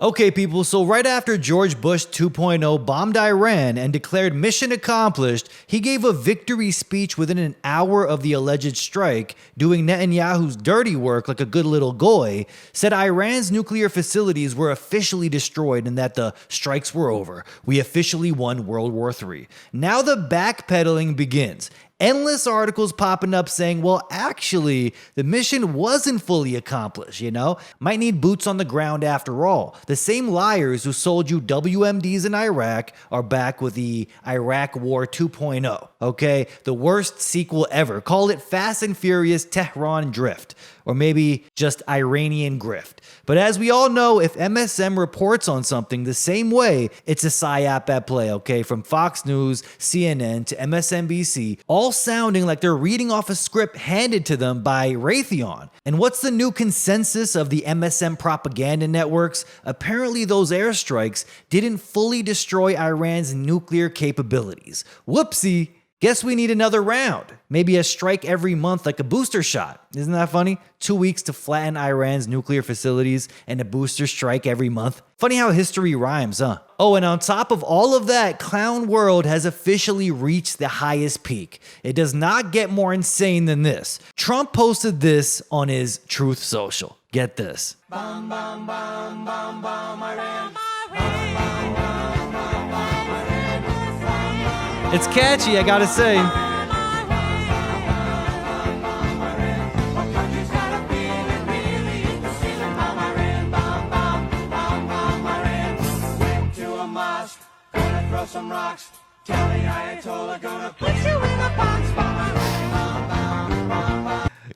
Okay, people, so right after George Bush 2.0 bombed Iran and declared mission accomplished, he gave a victory speech within an hour of the alleged strike, doing Netanyahu's dirty work like a good little goy, said Iran's nuclear facilities were officially destroyed and that the strikes were over. We officially won World War III. Now the backpedaling begins. Endless articles popping up saying, well, actually, the mission wasn't fully accomplished, Might need boots on the ground after all. The same liars who sold you WMDs in Iraq are back with the Iraq War 2.0, okay? The worst sequel ever. Call it Fast and Furious Tehran Drift, or maybe just Iranian Grift. But as we all know, if MSM reports on something the same way, it's a psyop at play, okay? From Fox News, CNN to MSNBC, all sounding like they're reading off a script handed to them by Raytheon. And what's the new consensus of the MSM propaganda networks? Apparently those airstrikes didn't fully destroy Iran's nuclear capabilities. Whoopsie. Guess we need another round. Maybe a strike every month like a booster shot. Isn't that funny? 2 weeks to flatten Iran's nuclear facilities and a booster strike every month. Funny how history rhymes, huh? Oh, and on top of all of that, Clown World has officially reached the highest peak. It does not get more insane than this. Trump posted this on his Truth Social. Get this. Bum, bum, bum, bum, bum, Iran. It's catchy, I gotta say.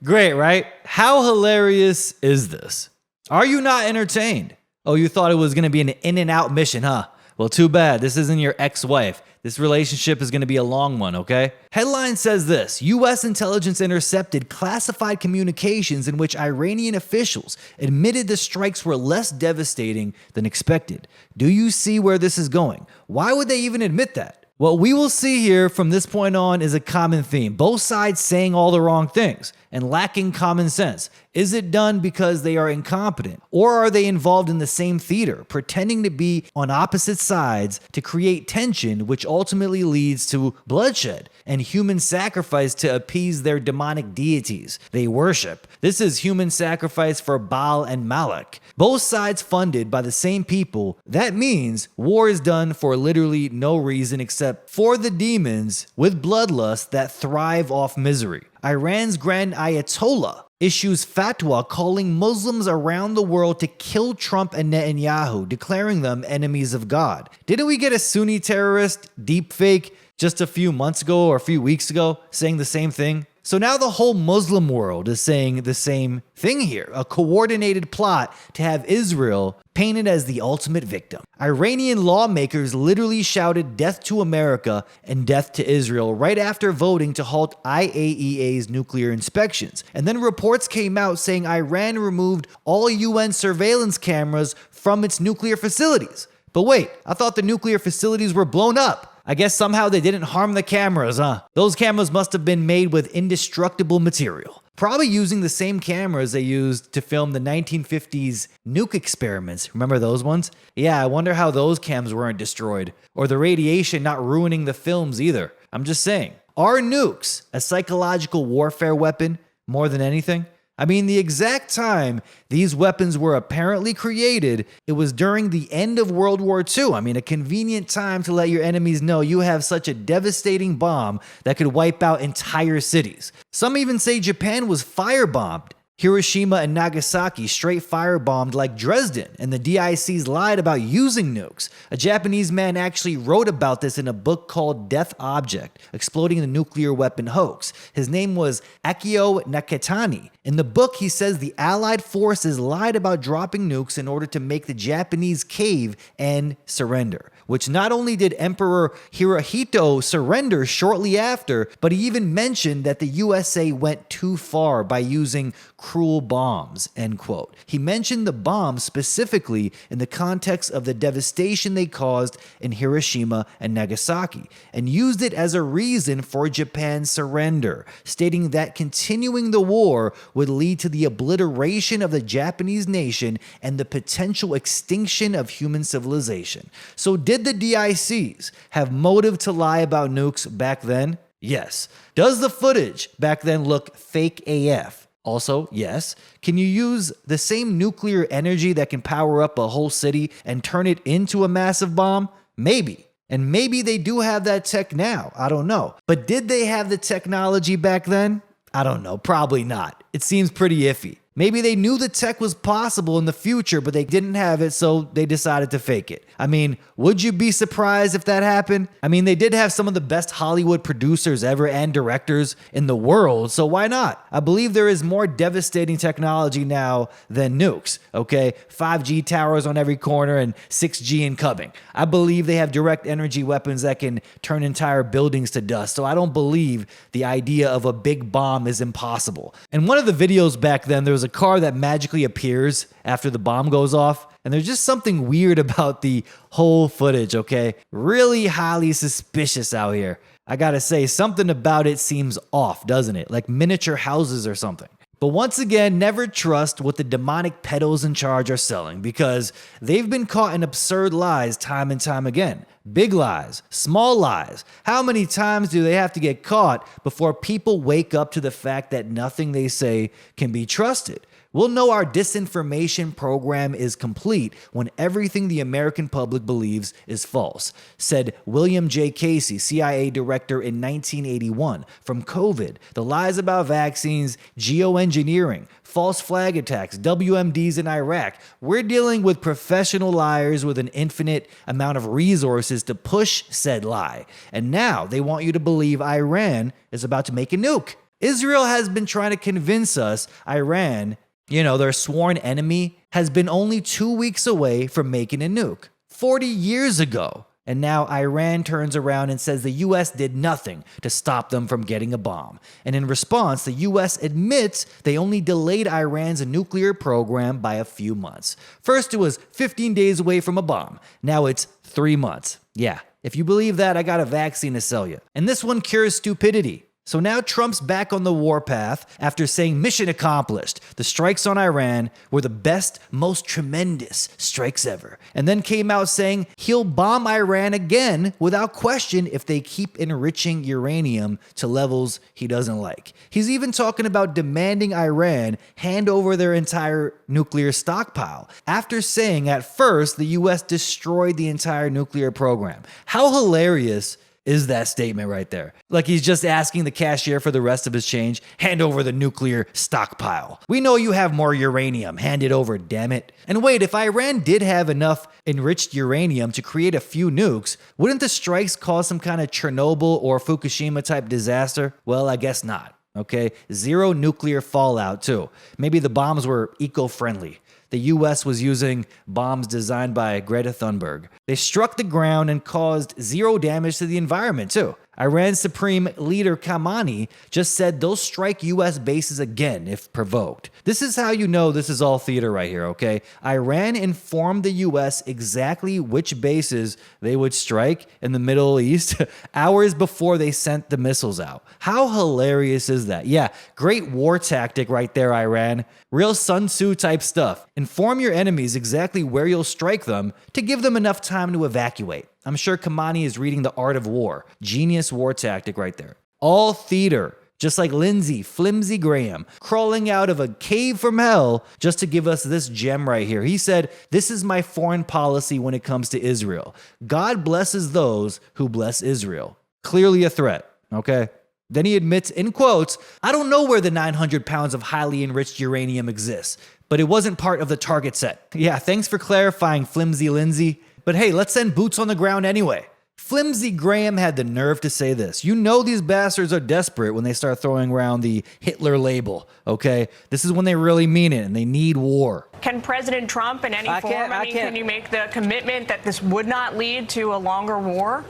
Great, right? How hilarious is this? Are you not entertained? Oh, you thought it was gonna be an in and out mission, huh? Well, too bad. This isn't your ex-wife. This relationship is going to be a long one, okay? Headline says this: U.S. intelligence intercepted classified communications in which Iranian officials admitted the strikes were less devastating than expected. Do you see where this is going? Why would they even admit that? What we will see here from this point on is a common theme. Both sides saying all the wrong things and lacking common sense. Is it done because they are incompetent? Or are they involved in the same theater, pretending to be on opposite sides to create tension, which ultimately leads to bloodshed and human sacrifice to appease their demonic deities they worship? This is human sacrifice for Baal and Malak. Both sides funded by the same people. That means war is done for literally no reason except for the demons with bloodlust that thrive off misery. Iran's Grand Ayatollah issues fatwa calling Muslims around the world to kill Trump and Netanyahu, declaring them enemies of God. Didn't we get a Sunni terrorist deepfake just a few months ago or a few weeks ago saying the same thing? So now the whole Muslim world is saying the same thing here, a coordinated plot to have Israel painted as the ultimate victim. Iranian lawmakers literally shouted death to America and death to Israel right after voting to halt IAEA's nuclear inspections. And then reports came out saying Iran removed all UN surveillance cameras from its nuclear facilities. But wait, I thought the nuclear facilities were blown up. I guess somehow they didn't harm the cameras, huh? Those cameras must have been made with indestructible material. Probably using the same cameras they used to film the 1950s nuke experiments. Remember those ones? Yeah, I wonder how those cams weren't destroyed. Or the radiation not ruining the films either. I'm just saying. Are nukes a psychological warfare weapon more than anything? I mean, the exact time these weapons were apparently created, it was during the end of World War II. I mean, a convenient time to let your enemies know you have such a devastating bomb that could wipe out entire cities. Some even say Japan was firebombed. Hiroshima and Nagasaki straight firebombed like Dresden, and the DICs lied about using nukes. A Japanese man actually wrote about this in a book called Death Object, Exploding the Nuclear Weapon Hoax. His name was Akio Nakatani. In the book, he says the Allied forces lied about dropping nukes in order to make the Japanese cave and surrender, which not only did Emperor Hirohito surrender shortly after, but he even mentioned that the USA went too far by using cruel bombs, end quote. He mentioned the bombs specifically in the context of the devastation they caused in Hiroshima and Nagasaki, and used it as a reason for Japan's surrender, stating that continuing the war would lead to the obliteration of the Japanese nation and the potential extinction of human civilization. So did the DICs have motive to lie about nukes back then? Yes. Does the footage back then look fake AF? Also, yes. Can you use the same nuclear energy that can power up a whole city and turn it into a massive bomb? Maybe. And maybe they do have that tech now. I don't know. But did they have the technology back then? I don't know. Probably not. It seems pretty iffy. Maybe they knew the tech was possible in the future, but they didn't have it, so they decided to fake it. I mean, would you be surprised if that happened? I mean, they did have some of the best Hollywood producers ever and directors in the world, so why not? I believe there is more devastating technology now than nukes, okay? 5G towers on every corner and 6G incoming. I believe they have direct energy weapons that can turn entire buildings to dust, so I don't believe the idea of a big bomb is impossible. In one of the videos back then, there was a car that magically appears after the bomb goes off, and there's just something weird about the whole footage, okay? Really highly suspicious out here. I gotta say, something about it seems off, doesn't it? Like miniature houses or something. But once again, never trust what the demonic pedos in charge are selling, because they've been caught in absurd lies time and time again. Big lies, small lies. How many times do they have to get caught before people wake up to the fact that nothing they say can be trusted? We'll know our disinformation program is complete when everything the American public believes is false, said William J. Casey, CIA director in 1981. From COVID, the lies about vaccines, geoengineering, false flag attacks, WMDs in Iraq. We're dealing with professional liars with an infinite amount of resources to push said lie. And now they want you to believe Iran is about to make a nuke. Israel has been trying to convince us Iran, their sworn enemy, has been only 2 weeks away from making a nuke. 40 years ago. And now Iran turns around and says the US did nothing to stop them from getting a bomb. And in response, the US admits they only delayed Iran's nuclear program by a few months. First, it was 15 days away from a bomb. Now it's 3 months. Yeah, if you believe that, I got a vaccine to sell you. And this one cures stupidity. So now Trump's back on the warpath after saying mission accomplished. The strikes on Iran were the best, most tremendous strikes ever. And then came out saying he'll bomb Iran again without question if they keep enriching uranium to levels he doesn't like. He's even talking about demanding Iran hand over their entire nuclear stockpile after saying at first the US destroyed the entire nuclear program. How hilarious is that statement right there? Like he's just asking the cashier for the rest of his change, hand over the nuclear stockpile. We know you have more uranium, hand it over, damn it. And wait, if Iran did have enough enriched uranium to create a few nukes, wouldn't the strikes cause some kind of Chernobyl or Fukushima type disaster? Well, I guess not, okay? Zero nuclear fallout too. Maybe the bombs were eco-friendly. The US was using bombs designed by Greta Thunberg. They struck the ground and caused zero damage to the environment, too. Iran's Supreme Leader Khamenei just said they'll strike US bases again if provoked. This is how you know this is all theater right here, okay? Iran informed the US exactly which bases they would strike in the Middle East hours before they sent the missiles out. How hilarious is that? Yeah, great war tactic right there, Iran. Real Sun Tzu type stuff. Inform your enemies exactly where you'll strike them to give them enough time to evacuate. I'm sure Khamenei is reading The Art of War. Genius war tactic right there. All theater, just like Lindsey Flimsy Graham crawling out of a cave from hell just to give us this gem right here. He said, "This is my foreign policy when it comes to Israel. God blesses those who bless Israel." Clearly a threat, okay? Then he admits, in quotes, "I don't know where the 900 pounds of highly enriched uranium exists, but it wasn't part of the target set." Yeah, thanks for clarifying, Flimsy Lindsey. But hey, let's send boots on the ground anyway. Flimsy Graham had the nerve to say this. You know these bastards are desperate when they start throwing around the Hitler label, okay? This is when they really mean it and they need war. Can President Trump in any form, can you make the commitment that this would not lead to a longer war?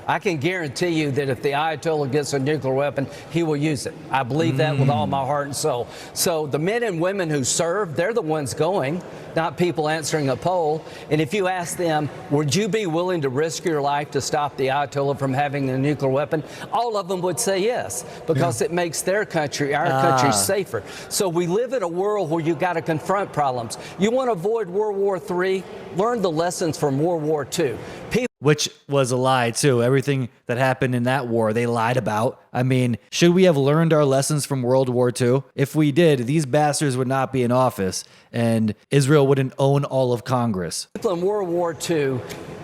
I can guarantee you that if the Ayatollah gets a nuclear weapon, he will use it. I believe that with all my heart and soul. So the men and women who serve, they're the ones going, not people answering a poll. And if you ask them, would you be willing to risk your life to stop the Ayatollah from having a nuclear weapon? All of them would say yes, because it makes their country, our country, safer. So we live in a world where you've got to confront problems. You want to avoid World War III? Learn the lessons from World War II. Which was a lie, too. Everything that happened in that war, they lied about. I mean, should we have learned our lessons from World War II? If we did, these bastards would not be in office, and Israel wouldn't own all of Congress. In World War II,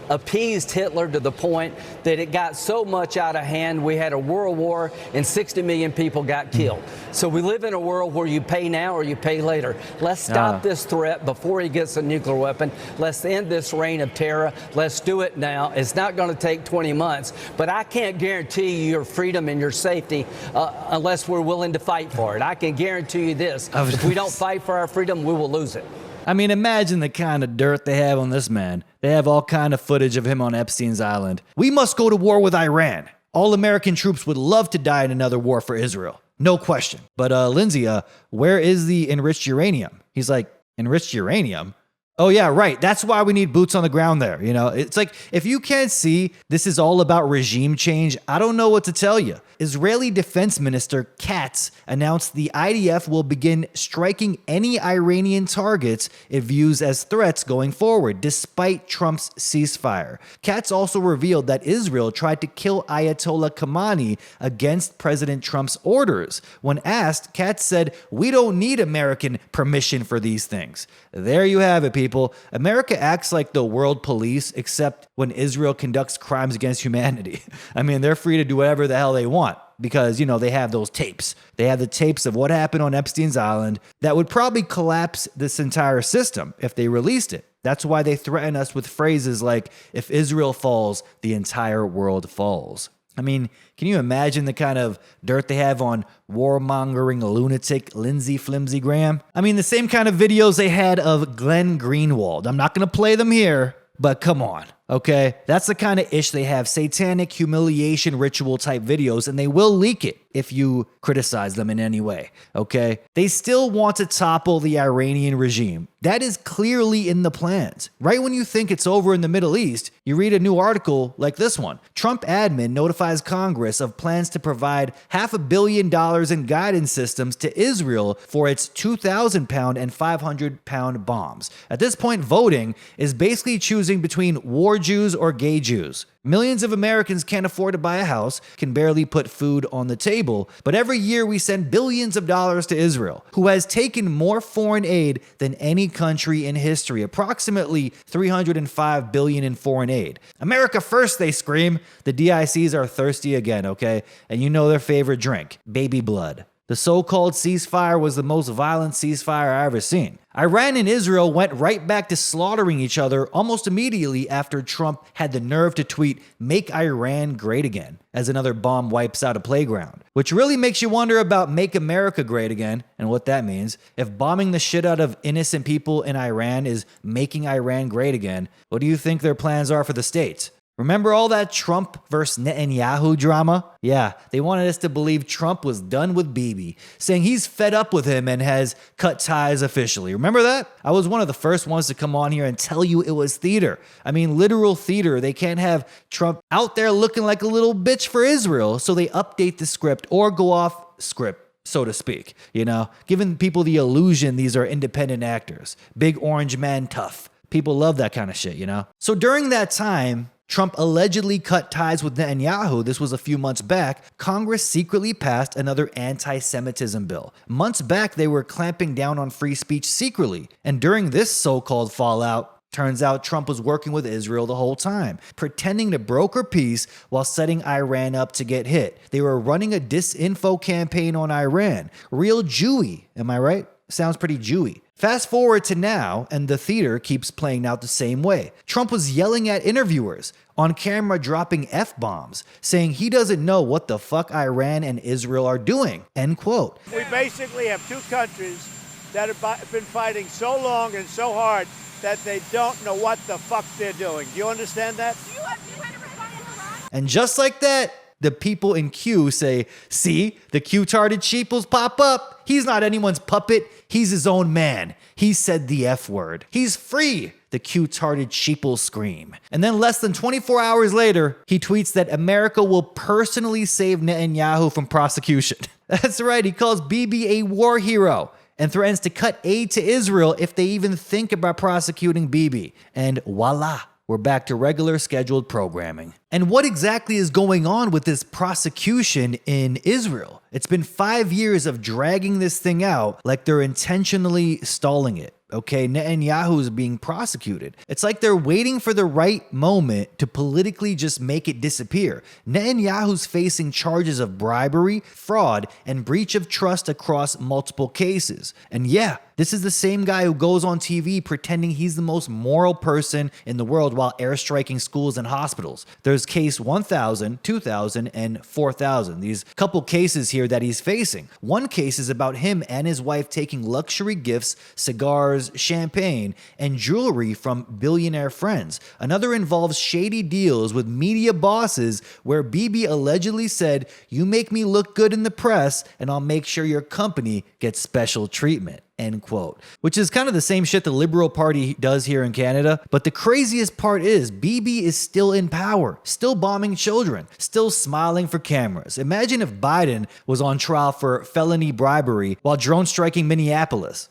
appeased Hitler to the point that it got so much out of hand, we had a world war and 60 million people got killed. So we live in a world where you pay now or you pay later. Let's stop this threat before he gets a nuclear weapon. Let's end this reign of terror. Let's do it now. It's not going to take 20 months, but I can't guarantee you your freedom and your safety unless we're willing to fight for it. I can guarantee you this. If we don't fight for our freedom, we will lose it. I mean, imagine the kind of dirt they have on this man. They have all kind of footage of him on Epstein's Island. We must go to war with Iran. All American troops would love to die in another war for Israel. No question. But Lindsay, where is the enriched uranium? He's like, enriched uranium? Oh, yeah, right. That's why we need boots on the ground there. You know, it's like, if you can't see this is all about regime change, I don't know what to tell you. Israeli Defense Minister Katz announced the IDF will begin striking any Iranian targets it views as threats going forward, despite Trump's ceasefire. Katz also revealed that Israel tried to kill Ayatollah Khamenei against President Trump's orders. When asked, Katz said, "We don't need American permission for these things." There you have it, people. America acts like the world police, except when Israel conducts crimes against humanity. I mean, they're free to do whatever the hell they want because, you know, they have those tapes. They have the tapes of what happened on Epstein's Island that would probably collapse this entire system if they released it. That's why they threaten us with phrases like, if Israel falls, the entire world falls. I mean, can you imagine the kind of dirt they have on warmongering lunatic Lindsey Flimsy Graham? I mean, the same kind of videos they had of Glenn Greenwald. I'm not going to play them here, but come on, okay? That's the kind of ish they have, satanic humiliation ritual type videos, and they will leak it if you criticize them in any way, okay? They still want to topple the Iranian regime. That is clearly in the plans. Right when you think it's over in the Middle East, you read a new article like this one. Trump admin notifies Congress of plans to provide $500 million in guidance systems to Israel for its 2,000-pound and 500-pound bombs. At this point, voting is basically choosing between war Jews or gay Jews. Millions of Americans can't afford to buy a house, can barely put food on the table, but every year we send billions of dollars to Israel, who has taken more foreign aid than any country in history, approximately $305 billion in foreign aid. America first, they scream. The DICs are thirsty again, okay? And you know their favorite drink, baby blood. The so-called ceasefire was the most violent ceasefire I've ever seen. Iran and Israel went right back to slaughtering each other almost immediately after Trump had the nerve to tweet, "Make Iran great again," as another bomb wipes out a playground. Which really makes you wonder about "Make America great again" and what that means. If bombing the shit out of innocent people in Iran is making Iran great again, what do you think their plans are for the States? Remember all that Trump versus Netanyahu drama? Yeah, they wanted us to believe Trump was done with Bibi, saying he's fed up with him and has cut ties officially. Remember that? I was one of the first ones to come on here and tell you it was theater. I mean, literal theater. They can't have Trump out there looking like a little bitch for Israel, so they update the script or go off script, so to speak, you know, giving people the illusion these are independent actors. Big orange man tough. People love that kind of shit, you know? So during that time, Trump allegedly cut ties with Netanyahu. This was a few months back. Congress secretly passed another anti-Semitism bill. Months back, they were clamping down on free speech secretly. And during this so-called fallout, turns out Trump was working with Israel the whole time, pretending to broker peace while setting Iran up to get hit. They were running a disinfo campaign on Iran. Real Jewy, am I right? Sounds pretty Jewy. Fast forward to now, and the theater keeps playing out the same way. Trump was yelling at interviewers, on camera dropping F-bombs, saying he doesn't know what the fuck Iran and Israel are doing, end quote. We basically have two countries that have been fighting so long and so hard that they don't know what the fuck they're doing. Do you understand that? Do you hit everybody in Iraq? And just like that, the people in Q say, see, the Q-tarded sheeples pop up. He's not anyone's puppet. He's his own man. He said the F word. He's free. The Q-tarded sheeples scream. And then less than 24 hours later, he tweets that America will personally save Netanyahu from prosecution. That's right. He calls Bibi a war hero and threatens to cut aid to Israel if they even think about prosecuting Bibi. And voila, we're back to regular scheduled programming. And what exactly is going on with this prosecution in Israel? It's been 5 years of dragging this thing out like they're intentionally stalling it. Okay, Netanyahu is being prosecuted. It's like they're waiting for the right moment to politically just make it disappear. Netanyahu's facing charges of bribery, fraud, and breach of trust across multiple cases. And yeah, this is the same guy who goes on TV pretending he's the most moral person in the world while airstriking schools and hospitals. There's case 1,000, 2,000, and 4,000. These couple cases here that he's facing. One case is about him and his wife taking luxury gifts, cigars, champagne, and jewelry from billionaire friends. Another involves shady deals with media bosses where Bibi allegedly said, "You make me look good in the press and I'll make sure your company gets special treatment." End quote. Which is kind of the same shit the Liberal Party does here in Canada. But the craziest part is Bibi is still in power, still bombing children, still smiling for cameras. Imagine if Biden was on trial for felony bribery while drone striking Minneapolis.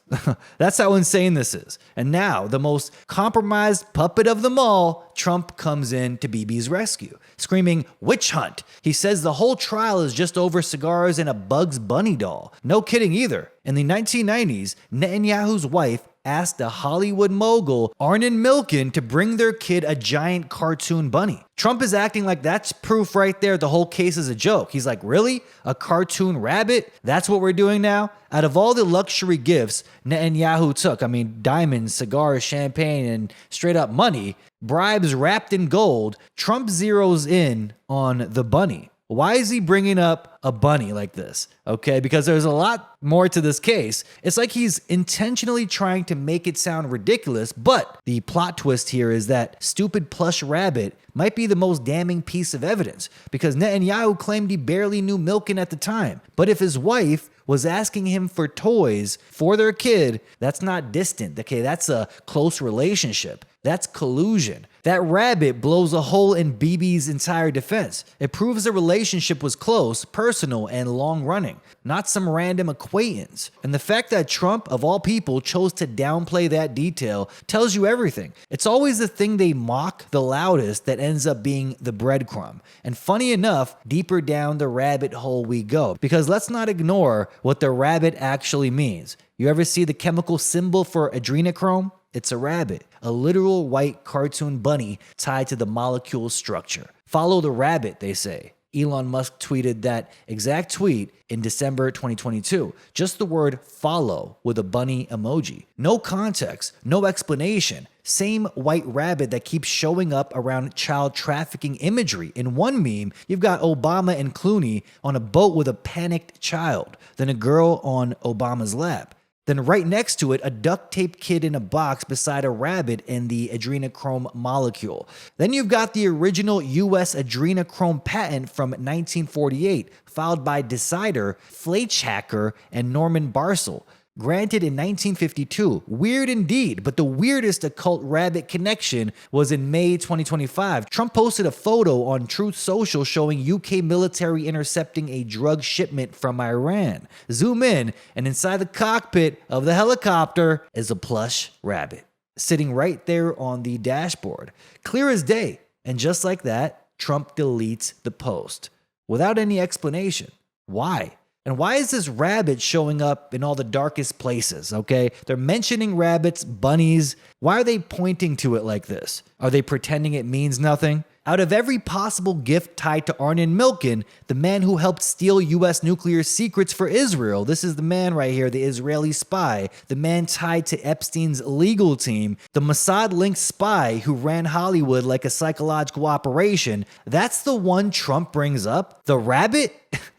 That's how insane this is. And now, the most compromised puppet of them all, Trump comes in to Bibi's rescue, screaming, "Witch hunt." He says the whole trial is just over cigars and a Bugs Bunny doll. No kidding either. In the 1990s, Netanyahu's wife asked a Hollywood mogul, Arnon Milchan, to bring their kid a giant cartoon bunny. Trump is acting like that's proof right there the whole case is a joke. He's like, really? A cartoon rabbit? That's what we're doing now? Out of all the luxury gifts Netanyahu took, diamonds, cigars, champagne, and straight up money, bribes wrapped in gold, Trump zeroes in on the bunny. Why is he bringing up a bunny like this? Okay, because there's a lot more to this case. It's like he's intentionally trying to make it sound ridiculous, but the plot twist here is that stupid plush rabbit might be the most damning piece of evidence, because Netanyahu claimed he barely knew Milchan at the time. But if his wife was asking him for toys for their kid, that's not distant, okay? That's a close relationship. That's collusion. That rabbit blows a hole in Bibi's entire defense. It proves the relationship was close, personal, and long-running, not some random acquaintance. And the fact that Trump, of all people, chose to downplay that detail tells you everything. It's always the thing they mock the loudest that ends up being the breadcrumb. And funny enough, deeper down the rabbit hole we go, because let's not ignore what the rabbit actually means. You ever see the chemical symbol for adrenochrome? It's a rabbit, a literal white cartoon bunny tied to the molecule structure. Follow the rabbit, they say. Elon Musk tweeted that exact tweet in December 2022. Just the word follow with a bunny emoji. No context, no explanation. Same white rabbit that keeps showing up around child trafficking imagery. In one meme, you've got Obama and Clooney on a boat with a panicked child, then a girl on Obama's lap. Then right next to it, a duct-taped kid in a box beside a rabbit and the adrenochrome molecule. Then you've got the original US adrenochrome patent from 1948, filed by Decider, Fleischhacker, and Norman Barsel. Granted in 1952. Weird indeed, but the weirdest occult rabbit connection was in May 2025. Trump posted a photo on Truth Social showing UK military intercepting a drug shipment from Iran. Zoom in, and inside the cockpit of the helicopter is a plush rabbit, sitting right there on the dashboard. Clear as day. And just like that, Trump deletes the post without any explanation. Why? And why is this rabbit showing up in all the darkest places, okay? They're mentioning rabbits, bunnies. Why are they pointing to it like this? Are they pretending it means nothing? Out of every possible gift tied to Arnon Milchan, the man who helped steal US nuclear secrets for Israel, this is the man right here, the Israeli spy, the man tied to Epstein's legal team, the Mossad-linked spy who ran Hollywood like a psychological operation, that's the one Trump brings up? The rabbit?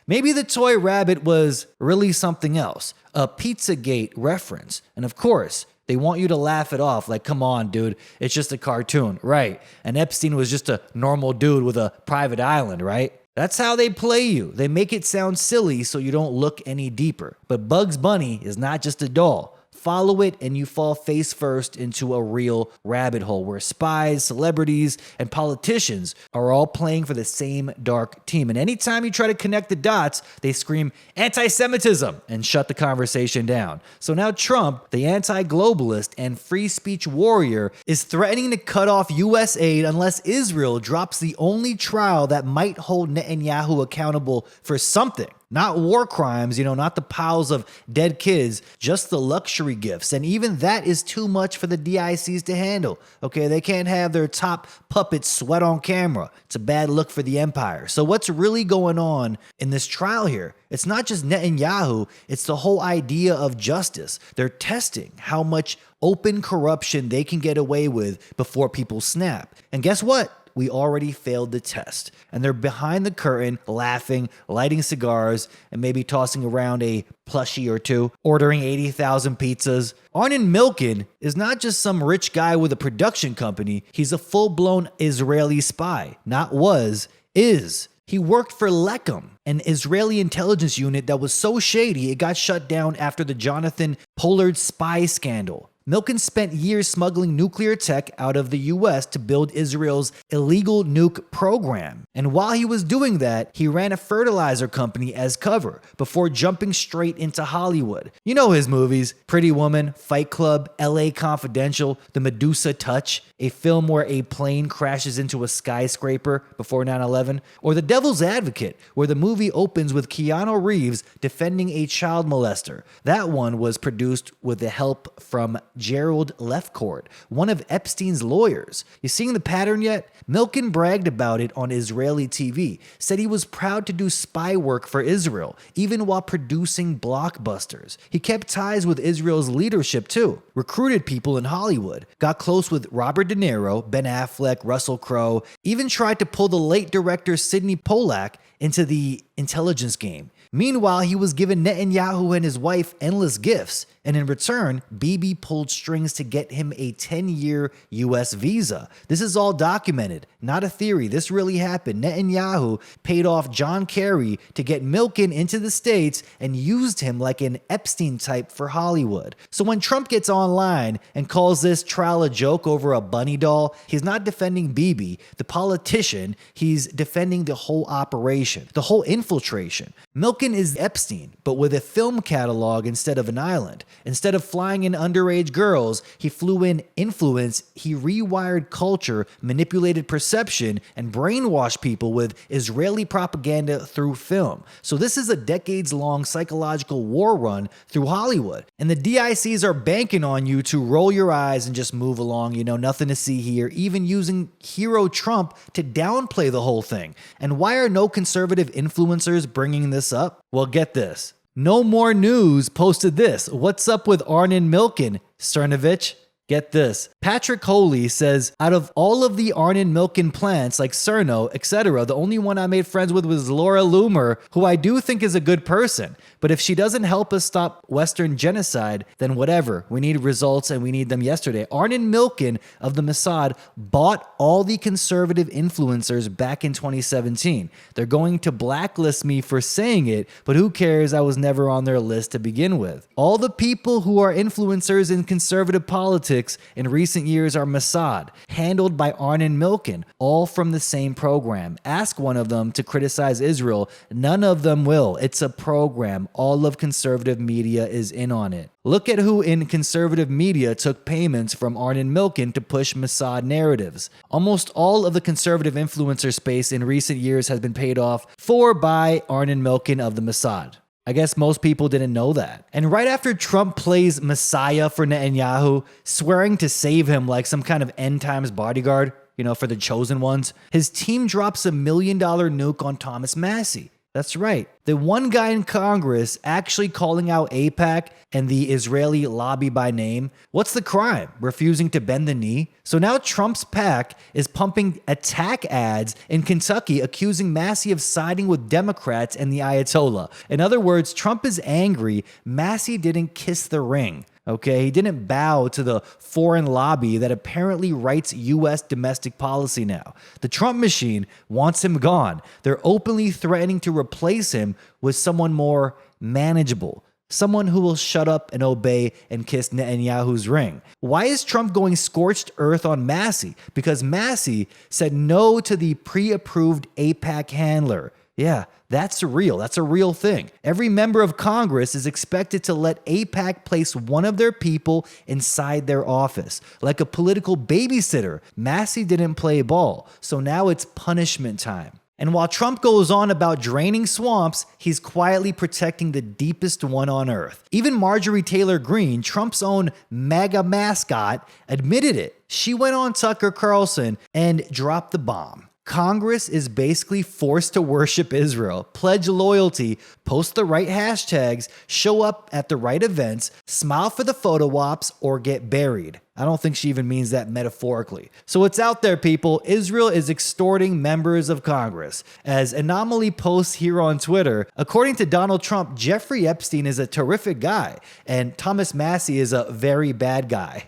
Maybe the toy rabbit was really something else, a Pizzagate reference. And of course, They want you to laugh it off like, come on, dude, it's just a cartoon, right? And Epstein was just a normal dude with a private island, right? That's how they play you. They make it sound silly so you don't look any deeper. But Bugs Bunny is not just a doll. Follow it and you fall face first into a real rabbit hole where spies, celebrities, and politicians are all playing for the same dark team. And anytime you try to connect the dots, they scream anti-Semitism and shut the conversation down. So now Trump, the anti-globalist and free speech warrior, is threatening to cut off U.S. aid unless Israel drops the only trial that might hold Netanyahu accountable for something. Not war crimes, not the piles of dead kids, just the luxury gifts. And even that is too much for the DICs to handle. Okay, they can't have their top puppets sweat on camera. It's a bad look for the empire. So what's really going on in this trial here? It's not just Netanyahu, it's the whole idea of justice. They're testing how much open corruption they can get away with before people snap. And guess what? We already failed the test. And they're behind the curtain, laughing, lighting cigars, and maybe tossing around a plushie or two, ordering 80,000 pizzas. Arnon Milchan is not just some rich guy with a production company. He's a full-blown Israeli spy. Not was, is. He worked for Lechem, an Israeli intelligence unit that was so shady it got shut down after the Jonathan Pollard spy scandal. Milchan spent years smuggling nuclear tech out of the US to build Israel's illegal nuke program. And while he was doing that, he ran a fertilizer company as cover before jumping straight into Hollywood. You know his movies: Pretty Woman, Fight Club, LA Confidential, The Medusa Touch, a film where a plane crashes into a skyscraper before 9/11, or The Devil's Advocate, where the movie opens with Keanu Reeves defending a child molester. That one was produced with the help from Gerald Lefcourt, one of Epstein's lawyers. You seeing the pattern yet? Milchan bragged about it on Israeli TV, said he was proud to do spy work for Israel, even while producing blockbusters. He kept ties with Israel's leadership too, recruited people in Hollywood, got close with Robert De Niro, Ben Affleck, Russell Crowe, even tried to pull the late director Sidney Pollack into the intelligence game. Meanwhile, he was giving Netanyahu and his wife endless gifts, and in return, Bibi pulled strings to get him a 10-year US visa. This is all documented, not a theory. This really happened. Netanyahu paid off John Kerry to get Milchan into the States and used him like an Epstein type for Hollywood. So when Trump gets online and calls this trial a joke over a bunny doll, he's not defending Bibi, the politician, he's defending the whole operation, the whole infiltration. Milchan is Epstein, but with a film catalog instead of an island. Instead of flying in underage girls, he flew in influence, he rewired culture, manipulated perception, and brainwashed people with Israeli propaganda through film. So this is a decades-long psychological war run through Hollywood. And the DICs are banking on you to roll your eyes and just move along, nothing to see here, even using hero Trump to downplay the whole thing. And why are no conservative influencers bringing this up? Well, get this. No More News posted this. What's up with Arnon Milchan, Cernovich? Get this. Patrick Holy says, out of all of the Arnon Milchan plants like Cerno, etc., the only one I made friends with was Laura Loomer, who I do think is a good person. But if she doesn't help us stop Western genocide, then whatever. We need results and we need them yesterday. Arnon Milchan of the Mossad bought all the conservative influencers back in 2017. They're going to blacklist me for saying it, but who cares? I was never on their list to begin with. All the people who are influencers in conservative politics in recent years are Mossad, handled by Arnon Milchan, all from the same program. Ask one of them to criticize Israel. None of them will. It's a program. All of conservative media is in on it. Look at who in conservative media took payments from Arnon Milchan to push Mossad narratives. Almost all of the conservative influencer space in recent years has been paid off for by Arnon Milchan of the Mossad. I guess most people didn't know that. And right after Trump plays Messiah for Netanyahu, swearing to save him like some kind of end times bodyguard, for the chosen ones, his team drops $1 million nuke on Thomas Massie. That's right. The one guy in Congress actually calling out AIPAC and the Israeli lobby by name. What's the crime? Refusing to bend the knee? So now Trump's PAC is pumping attack ads in Kentucky accusing Massie of siding with Democrats and the Ayatollah. In other words, Trump is angry Massie didn't kiss the ring. Okay, he didn't bow to the foreign lobby that apparently writes U.S. domestic policy now. The Trump machine wants him gone. They're openly threatening to replace him with someone more manageable. Someone who will shut up and obey and kiss Netanyahu's ring. Why is Trump going scorched earth on Massey? Because Massey said no to the pre-approved AIPAC handler. Yeah, that's real. That's a real thing. Every member of Congress is expected to let AIPAC place one of their people inside their office. Like a political babysitter, Massey didn't play ball, so now it's punishment time. And while Trump goes on about draining swamps, he's quietly protecting the deepest one on earth. Even Marjorie Taylor Greene, Trump's own MAGA mascot, admitted it. She went on Tucker Carlson and dropped the bomb. Congress is basically forced to worship Israel, pledge loyalty, post the right hashtags, show up at the right events, smile for the photo ops, or get buried. I don't think she even means that metaphorically. So it's out there, people. Israel is extorting members of Congress. As Anomaly posts here on Twitter, according to Donald Trump, Jeffrey Epstein is a terrific guy, and Thomas Massey is a very bad guy.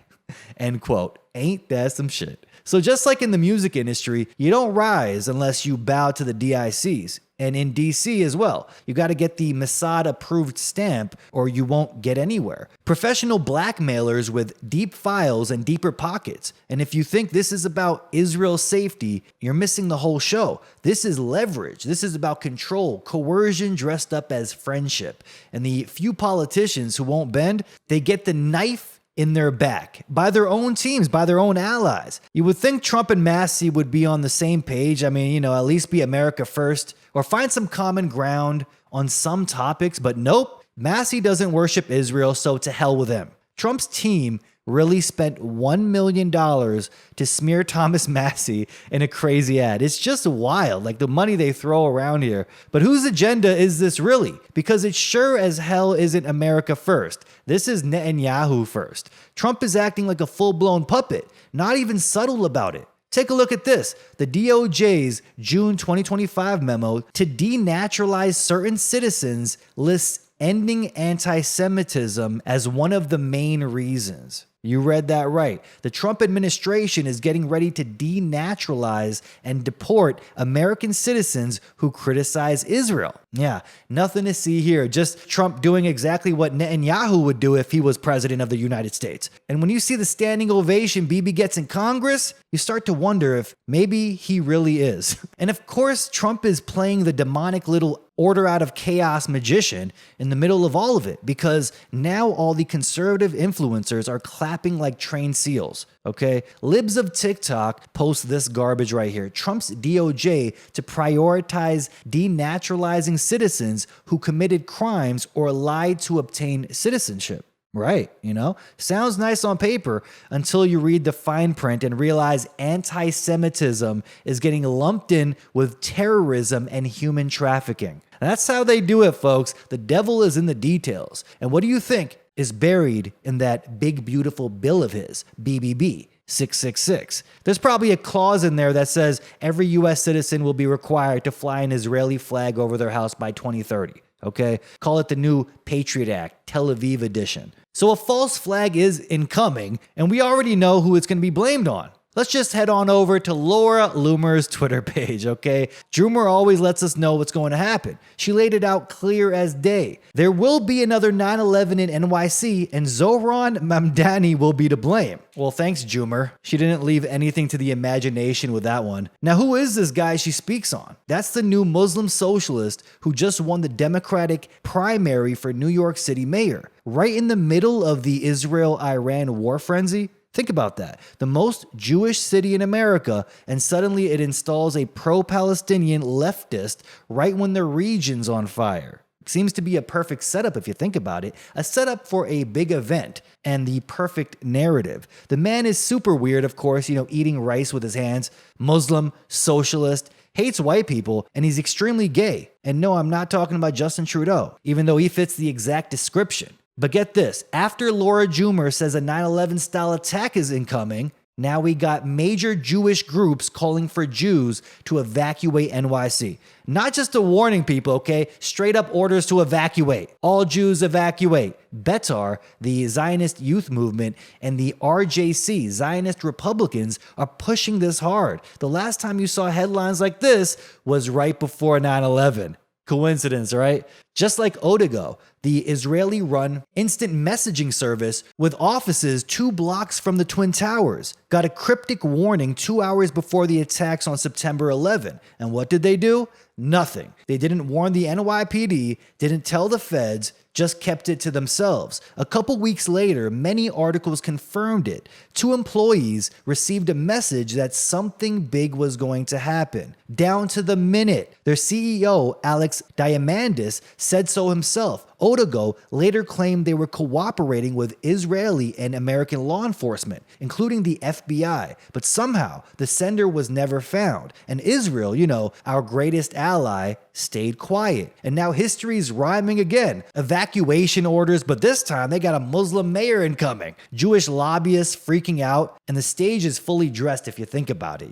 End quote. Ain't that some shit? So just like in the music industry, you don't rise unless you bow to the DICs. And in DC as well, you got to get the Mossad approved stamp or you won't get anywhere. Professional blackmailers with deep files and deeper pockets. And if you think this is about Israel's safety, you're missing the whole show. This is leverage. This is about control, coercion dressed up as friendship. And the few politicians who won't bend, they get the knife in their back by their own teams, by their own allies. You would think Trump and Massey would be on the same page. I mean, at least be America first or find some common ground on some topics, but nope. Massey doesn't worship Israel, so to hell with him. Trump's team really spent $1 million to smear Thomas Massey in a crazy ad. It's just wild, like the money they throw around here. But whose agenda is this really? Because it sure as hell isn't America first. This is Netanyahu first. Trump is acting like a full-blown puppet, not even subtle about it. Take a look at this. The DOJ's June 2025 memo to denaturalize certain citizens lists ending anti-Semitism as one of the main reasons. You read that right. The Trump administration is getting ready to denaturalize and deport American citizens who criticize Israel. Yeah, nothing to see here. Just Trump doing exactly what Netanyahu would do if he was president of the United States. And when you see the standing ovation Bibi gets in Congress, you start to wonder if maybe he really is. And of course, Trump is playing the demonic little order out of chaos magician in the middle of all of it, because now all the conservative influencers are clapping like trained seals. Okay, libs of TikTok post this garbage right here. Trump's DOJ to prioritize denaturalizing citizens who committed crimes or lied to obtain citizenship. Right, sounds nice on paper until you read the fine print and realize anti-Semitism is getting lumped in with terrorism and human trafficking. That's how they do it, folks. The devil is in the details. And what do you think is buried in that big, beautiful bill of his, BBB 666? There's probably a clause in there that says every U.S. citizen will be required to fly an Israeli flag over their house by 2030. Okay, call it the new Patriot Act, Tel Aviv edition. So a false flag is incoming, and we already know who it's going to be blamed on. Let's just head on over to Laura Loomer's Twitter page, okay? Droomer always lets us know what's going to happen. She laid it out clear as day. There will be another 9/11 in NYC, and Zohran Mamdani will be to blame. Well, thanks, Droomer. She didn't leave anything to the imagination with that one. Now, who is this guy she speaks on? That's the new Muslim socialist who just won the Democratic primary for New York City mayor, right in the middle of the Israel-Iran war frenzy. Think about that. The most Jewish city in America, and suddenly it installs a pro-Palestinian leftist right when the region's on fire. Seems to be a perfect setup if you think about it. A setup for a big event and the perfect narrative. The man is super weird, of course, eating rice with his hands, Muslim, socialist, hates white people, and he's extremely gay. And no, I'm not talking about Justin Trudeau, even though he fits the exact description. But get this, after Laura Joomer says a 9/11 style attack is incoming, Now we got major Jewish groups calling for Jews to evacuate NYC. Not just a warning, people, okay? Straight up orders to evacuate. All Jews evacuate. Betar, the Zionist youth movement, and the RJC, Zionist Republicans, are pushing this hard. The last time you saw headlines like this was right before 9/11. Coincidence, right? Just like Odago, the Israeli-run instant messaging service with offices 2 blocks from the Twin Towers, got a cryptic warning 2 hours before the attacks on September 11. And what did they do? Nothing. They didn't warn the NYPD, didn't tell the feds, just kept it to themselves. A couple weeks later, many articles confirmed it. 2 employees received a message that something big was going to happen. Down to the minute. Their CEO, Alex Diamandis, said so himself. Odago later claimed they were cooperating with Israeli and American law enforcement, including the FBI, but somehow the sender was never found. And Israel, our greatest ally, stayed quiet. And now history's rhyming again. Evacuation orders, but this time they got a Muslim mayor incoming. Jewish lobbyists freaking out, and the stage is fully dressed if you think about it,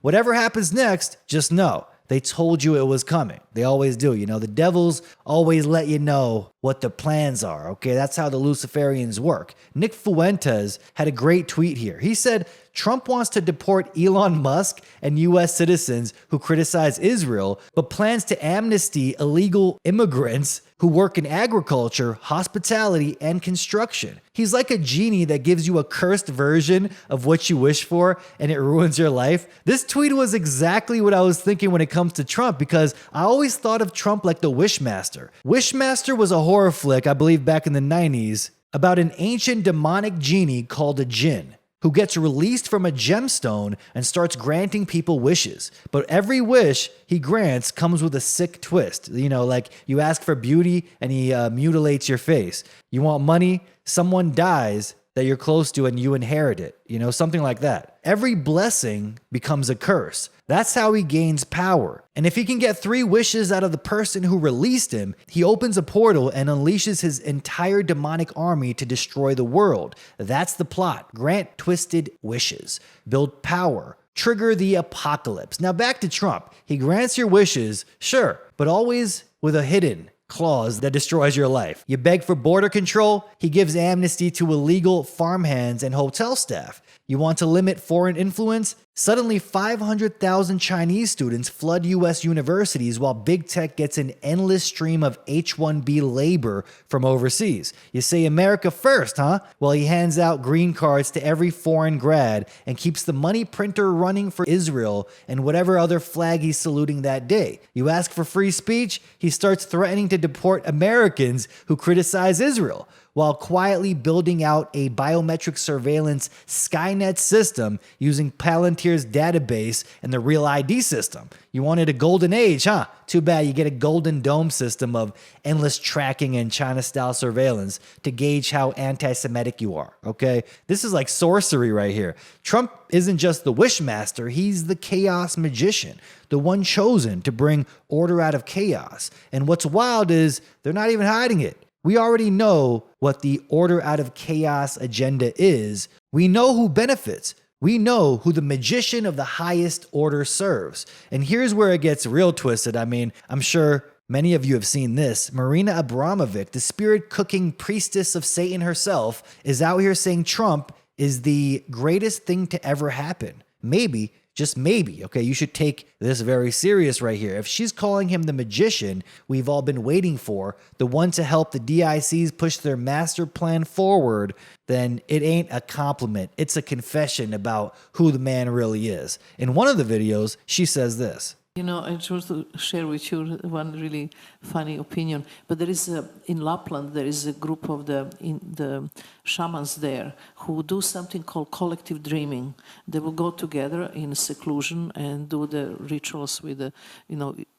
Whatever happens next, just know. They told you it was coming. They always do. The devils always let you know what the plans are, okay? That's how the Luciferians work. Nick Fuentes had a great tweet here. He said, Trump wants to deport Elon Musk and U.S. citizens who criticize Israel, but plans to amnesty illegal immigrants who work in agriculture, hospitality, and construction. He's like a genie that gives you a cursed version of what you wish for and it ruins your life. This tweet was exactly what I was thinking when it comes to Trump, because I always thought of Trump like the Wishmaster. Wishmaster was a horror flick, I believe back in the 90s, about an ancient demonic genie called a jinn, who gets released from a gemstone and starts granting people wishes. But every wish he grants comes with a sick twist. Like you ask for beauty and he mutilates your face. You want money, someone dies that you're close to and you inherit it. Something like that. Every blessing becomes a curse. That's how he gains power. And if he can get 3 wishes out of the person who released him, he opens a portal and unleashes his entire demonic army to destroy the world. That's the plot. Grant twisted wishes. Build power. Trigger the apocalypse. Now back to Trump. He grants your wishes, sure, but always with a hidden clause that destroys your life. You beg for border control, he gives amnesty to illegal farmhands and hotel staff. You want to limit foreign influence? Suddenly 500,000 Chinese students flood US universities while big tech gets an endless stream of H-1B labor from overseas. You say America first, huh? Well, he hands out green cards to every foreign grad and keeps the money printer running for Israel and whatever other flag he's saluting that day. You ask for free speech, he starts threatening to deport Americans who criticize Israel, while quietly building out a biometric surveillance Skynet system using Palantir's database and the Real ID system. You wanted a golden age, huh? Too bad you get a golden dome system of endless tracking and China-style surveillance to gauge how anti-Semitic you are, okay? This is like sorcery right here. Trump isn't just the wishmaster, he's the chaos magician, the one chosen to bring order out of chaos. And what's wild is they're not even hiding it. We already know what the order out of chaos agenda is. We know who benefits. We know who the magician of the highest order serves. And here's where it gets real twisted. I'm sure many of you have seen this. Marina Abramovic, the spirit-cooking priestess of Satan herself, is out here saying Trump is the greatest thing to ever happen. Maybe, just maybe, okay, you should take this very serious right here. If she's calling him the magician we've all been waiting for, the one to help the DICs push their master plan forward, then it ain't a compliment. It's a confession about who the man really is. In one of the videos, she says this. I just want to share with you one really funny opinion. But there is in Lapland, there is a group of the shamans there who do something called collective dreaming. They will go together in seclusion and do the rituals with,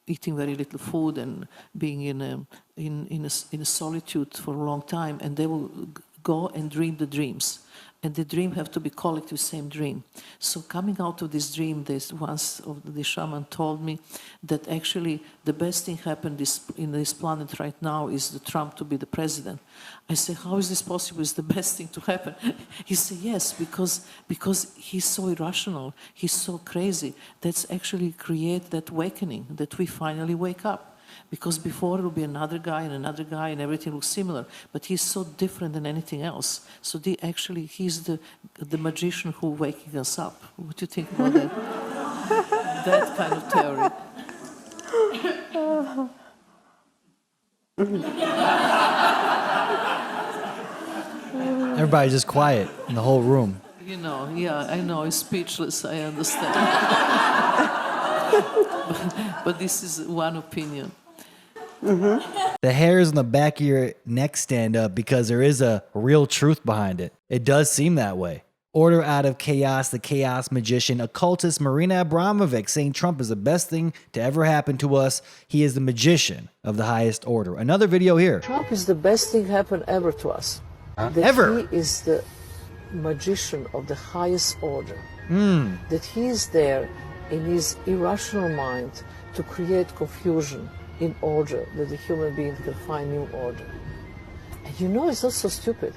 eating very little food and being in a solitude for a long time. And they will go and dream the dreams. And the dream have to be collective, same dream. So coming out of this dream, once of the shaman told me that actually the best thing happened in this planet right now is the Trump to be the president. I said, how is this possible? Is the best thing to happen? He said, yes, because he's so irrational, he's so crazy. That's actually create that awakening that we finally wake up. Because before it will be another guy and everything looks similar. But he's so different than anything else. So he's the magician who waking us up. What do you think about that? That kind of theory. Everybody's just quiet in the whole room. You know, yeah, I know, it's speechless, I understand. but this is one opinion. The hairs on the back of your neck stand up because there is a real truth behind it. It does seem that way. Order out of chaos, the chaos magician, occultist Marina Abramovic saying Trump is the best thing to ever happen to us. He is the magician of the highest order. Another video here. Trump is the best thing happened ever to us. Ever. He is the magician of the highest order. That he is there in his irrational mind to create confusion in order that the human being can find new order. And you know, it's not so stupid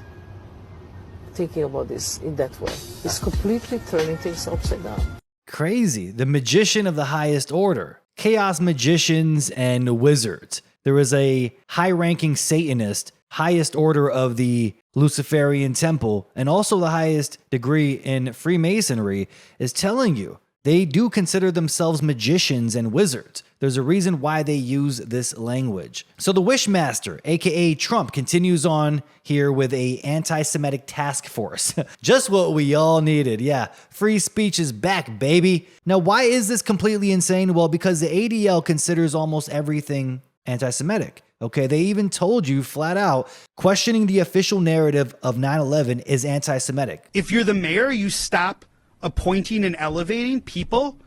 thinking about this in that way. It's completely turning things upside down. Crazy. The magician of the highest order. Chaos magicians and wizards. There was a high-ranking Satanist, highest order of the Luciferian temple, and also the highest degree in Freemasonry, is telling you they do consider themselves magicians and wizards. There's a reason why they use this language. So the Wishmaster, aka Trump, continues on here with a anti-Semitic task force. Just what we all needed. Yeah, free speech is back, baby. Now, why is this completely insane? Well, because the ADL considers almost everything anti-Semitic. Okay, they even told you flat out, questioning the official narrative of 9/11 is anti-Semitic. If you're the mayor, you stop appointing and elevating people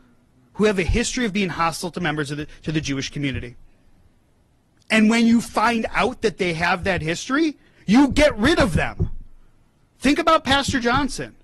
who have a history of being hostile to members of the Jewish community. And when you find out that they have that history, you get rid of them. Think about Pastor Johnson.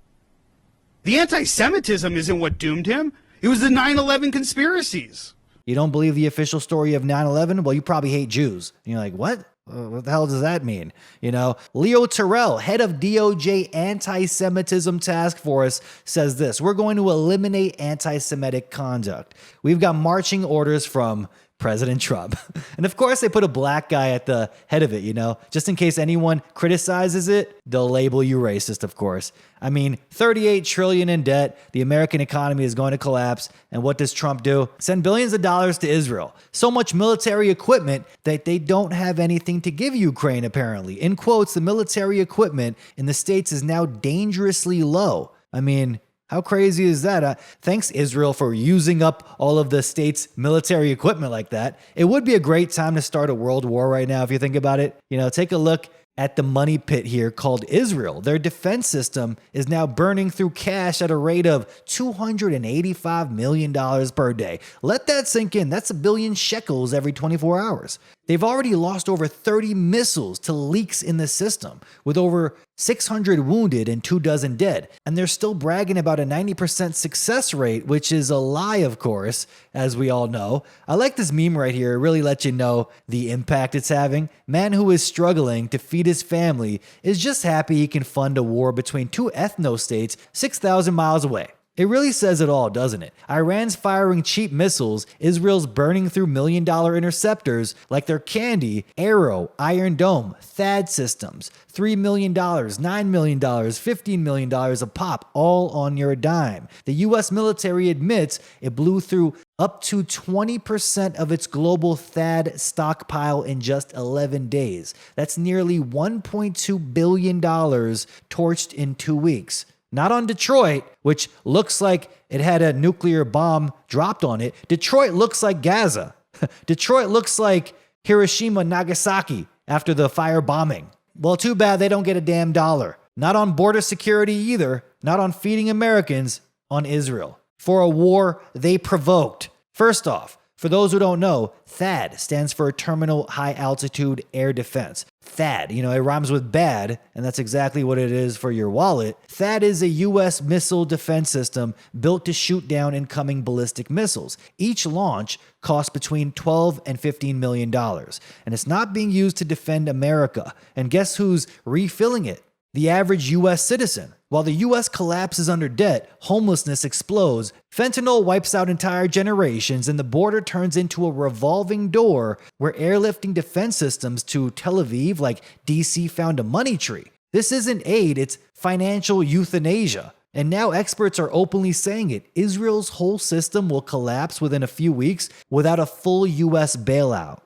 The anti-Semitism isn't what doomed him. It was the 9/11 conspiracies. You don't believe the official story of 9/11? Well, you probably hate Jews. And you're like, what? What the hell does that mean? You know, Leo Terrell, head of DOJ Anti-Semitism Task Force, says this: we're going to eliminate anti-Semitic conduct. We've got marching orders from President Trump. And of course, they put a black guy at the head of it, you know, just in case anyone criticizes it, they'll label you racist, of course. I mean, $38 trillion in debt. The American economy is going to collapse. And what does Trump do? Send billions of dollars to Israel. So much military equipment that they don't have anything to give Ukraine, apparently. In quotes, the military equipment in the States is now dangerously low. I mean, how crazy is that? Thanks, Israel, for using up all of the state's military equipment like that. It would be a great time to start a world war right now, if you think about it. You know, take a look at the money pit here called Israel. Their defense system is now burning through cash at a rate of $285 million per day. Let that sink in. That's 1 billion shekels every 24 hours. They've already lost over 30 missiles to leaks in the system, with over 600 wounded and 24 dead. And they're still bragging about a 90% success rate, which is a lie, of course, as we all know. I like this meme right here. It really lets you know the impact it's having. Man who is struggling to feed his family is just happy he can fund a war between two ethno-states 6,000 miles away. It really says it all, doesn't it? Iran's firing cheap missiles, Israel's burning through $1 million interceptors like their Candy, Arrow, Iron Dome, THAAD systems, $3 million, $9 million, $15 million a pop, all on your dime. The US military admits it blew through up to 20% of its global THAAD stockpile in just 11 days. That's nearly $1.2 billion torched in 2 weeks. Not on Detroit, which looks like it had a nuclear bomb dropped on it. Detroit looks like Gaza. Detroit looks like Hiroshima, Nagasaki after the fire bombing. Well, too bad they don't get a damn dollar. Not on border security either. Not on feeding Americans, on Israel. For a war they provoked. First off, for those who don't know, THAAD stands for Terminal High Altitude Air Defense. THAAD. You know, it rhymes with bad, and that's exactly what it is for your wallet. THAAD is a U.S. missile defense system built to shoot down incoming ballistic missiles. Each launch costs between $12 and $15 million, and it's not being used to defend America. And guess who's refilling it? The average U.S. citizen. While the U.S. collapses under debt, homelessness explodes, fentanyl wipes out entire generations, and the border turns into a revolving door where airlifting defense systems to Tel Aviv, like D.C., found a money tree. This isn't aid, it's financial euthanasia. And now experts are openly saying it. Israel's whole system will collapse within a few weeks without a full U.S. bailout.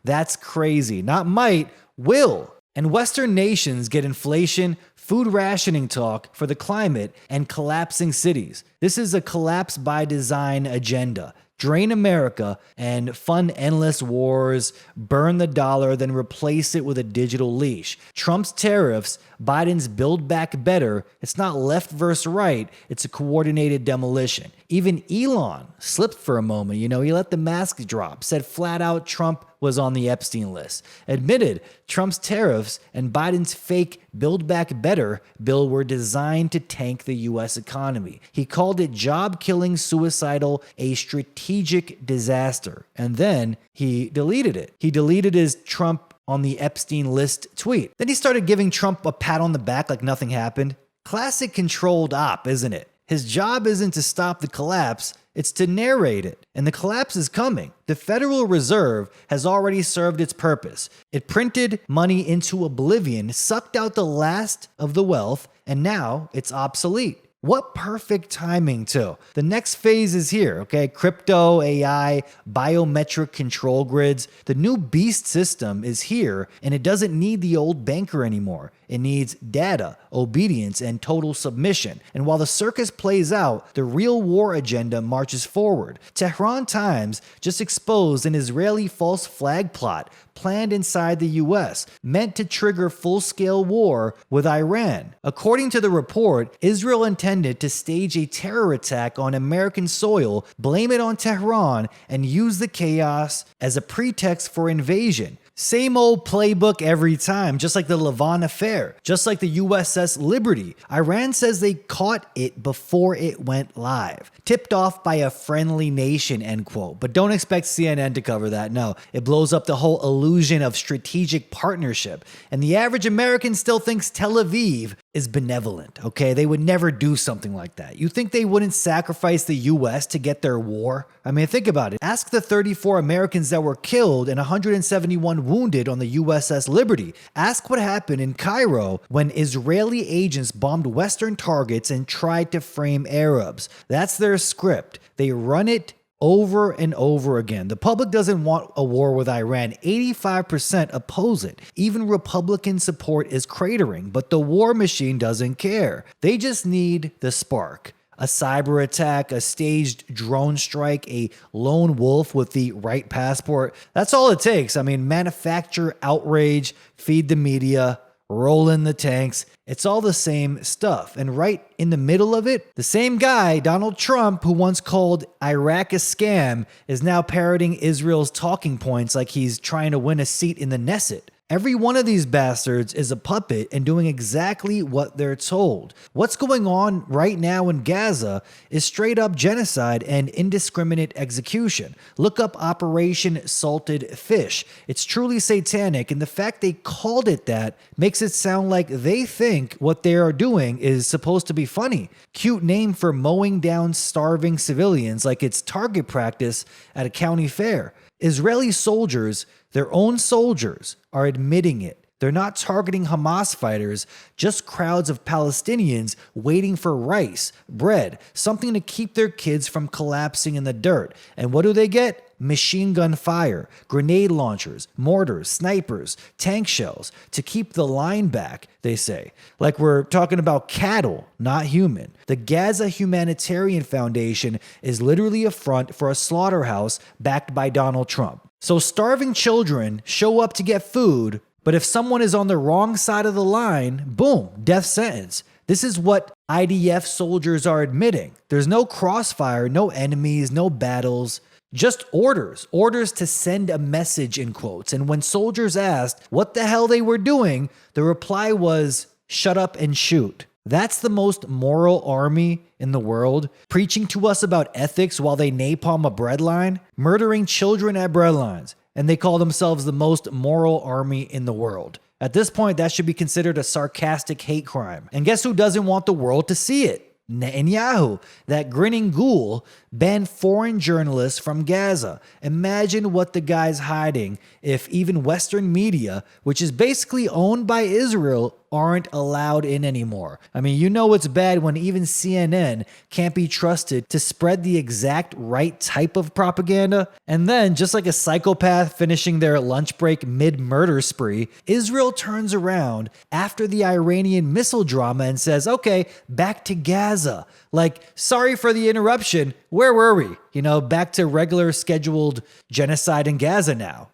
That's crazy. Not might, will. And Western nations get inflation, food rationing talk for the climate, and collapsing cities. This is a collapse by design agenda. Drain America and fund endless wars, burn the dollar, then replace it with a digital leash. Trump's tariffs, Biden's Build Back Better, it's not left versus right, it's a coordinated demolition. Even Elon slipped for a moment, he let the mask drop, said flat out Trump was on the Epstein list, admitted Trump's tariffs and Biden's fake Build Back Better bill were designed to tank the U.S. economy. He called it job-killing, suicidal, a strategic disaster. And then he deleted it. He deleted his Trump on the Epstein list tweet. Then he started giving Trump a pat on the back like nothing happened. Classic controlled op, isn't it? His job isn't to stop the collapse, it's to narrate it. And the collapse is coming. The Federal Reserve has already served its purpose. It printed money into oblivion, sucked out the last of the wealth, and now it's obsolete. What perfect timing, too. The next phase is here, okay? Crypto, AI, biometric control grids. The new beast system is here, and it doesn't need the old banker anymore. It needs data, obedience, and total submission. And while the circus plays out, the real war agenda marches forward. Tehran Times just exposed an Israeli false flag plot planned inside the US, meant to trigger full-scale war with Iran. According to the report, Israel intended to stage a terror attack on American soil, blame it on Tehran, and use the chaos as a pretext for invasion. Same old playbook every time, just like the Levant affair, just like the USS Liberty. Iran says they caught it before it went live. Tipped off by a friendly nation, end quote. But don't expect CNN to cover that, no. It blows up the whole illusion of strategic partnership. And the average American still thinks Tel Aviv is benevolent, okay? They would never do something like that. You think they wouldn't sacrifice the US to get their war? I mean, think about it. Ask the 34 Americans that were killed and 171 wounded on the USS Liberty. Ask what happened in Cairo when Israeli agents bombed Western targets and tried to frame Arabs. That's their script. They run it over and over again. The public doesn't want a war with Iran. 85% oppose it. Even Republican support is cratering, but the war machine doesn't care. They just need the spark. A cyber attack, a staged drone strike, a lone wolf with the right passport. That's all it takes. I mean, manufacture outrage, feed the media, roll in the tanks. It's all the same stuff. And right in the middle of it, the same guy, Donald Trump, who once called Iraq a scam, is now parroting Israel's talking points like he's trying to win a seat in the Knesset. Every one of these bastards is a puppet and doing exactly what they're told. What's going on right now in Gaza is straight up genocide and indiscriminate execution. Look up Operation Salted Fish. It's truly satanic, and the fact they called it that makes it sound like they think what they are doing is supposed to be funny. Cute name for mowing down starving civilians like it's target practice at a county fair. Israeli soldiers, their own soldiers, are admitting it. They're not targeting Hamas fighters, just crowds of Palestinians waiting for rice, bread, something to keep their kids from collapsing in the dirt. And what do they get? Machine gun fire, grenade launchers, mortars, snipers, tank shells to keep the line back, they say. Like we're talking about cattle, not human. The Gaza Humanitarian Foundation is literally a front for a slaughterhouse backed by Donald Trump. So starving children show up to get food, but if someone is on the wrong side of the line, boom, death sentence. This is what IDF soldiers are admitting. There's no crossfire, no enemies, no battles, just orders. Orders to send a message, in quotes. And when soldiers asked what the hell they were doing, the reply was, shut up and shoot. That's the most moral army in the world, preaching to us about ethics while they napalm a breadline, murdering children at breadlines, and they call themselves the most moral army in the world. At this point, that should be considered a sarcastic hate crime. And guess who doesn't want the world to see it? Netanyahu, that grinning ghoul, banned foreign journalists from Gaza. Imagine what the guy's hiding if even Western media, which is basically owned by Israel, aren't allowed in anymore. I mean, you know it's bad when even CNN can't be trusted to spread the exact right type of propaganda. And then, just like a psychopath finishing their lunch break mid-murder spree, Israel turns around after the Iranian missile drama and says, okay, back to Gaza. Like, sorry for the interruption. Where were we? You know, back to regular scheduled genocide in Gaza now.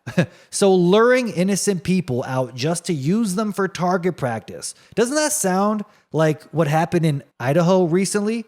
So luring innocent people out just to use them for target practice. Doesn't that sound like what happened in Idaho recently?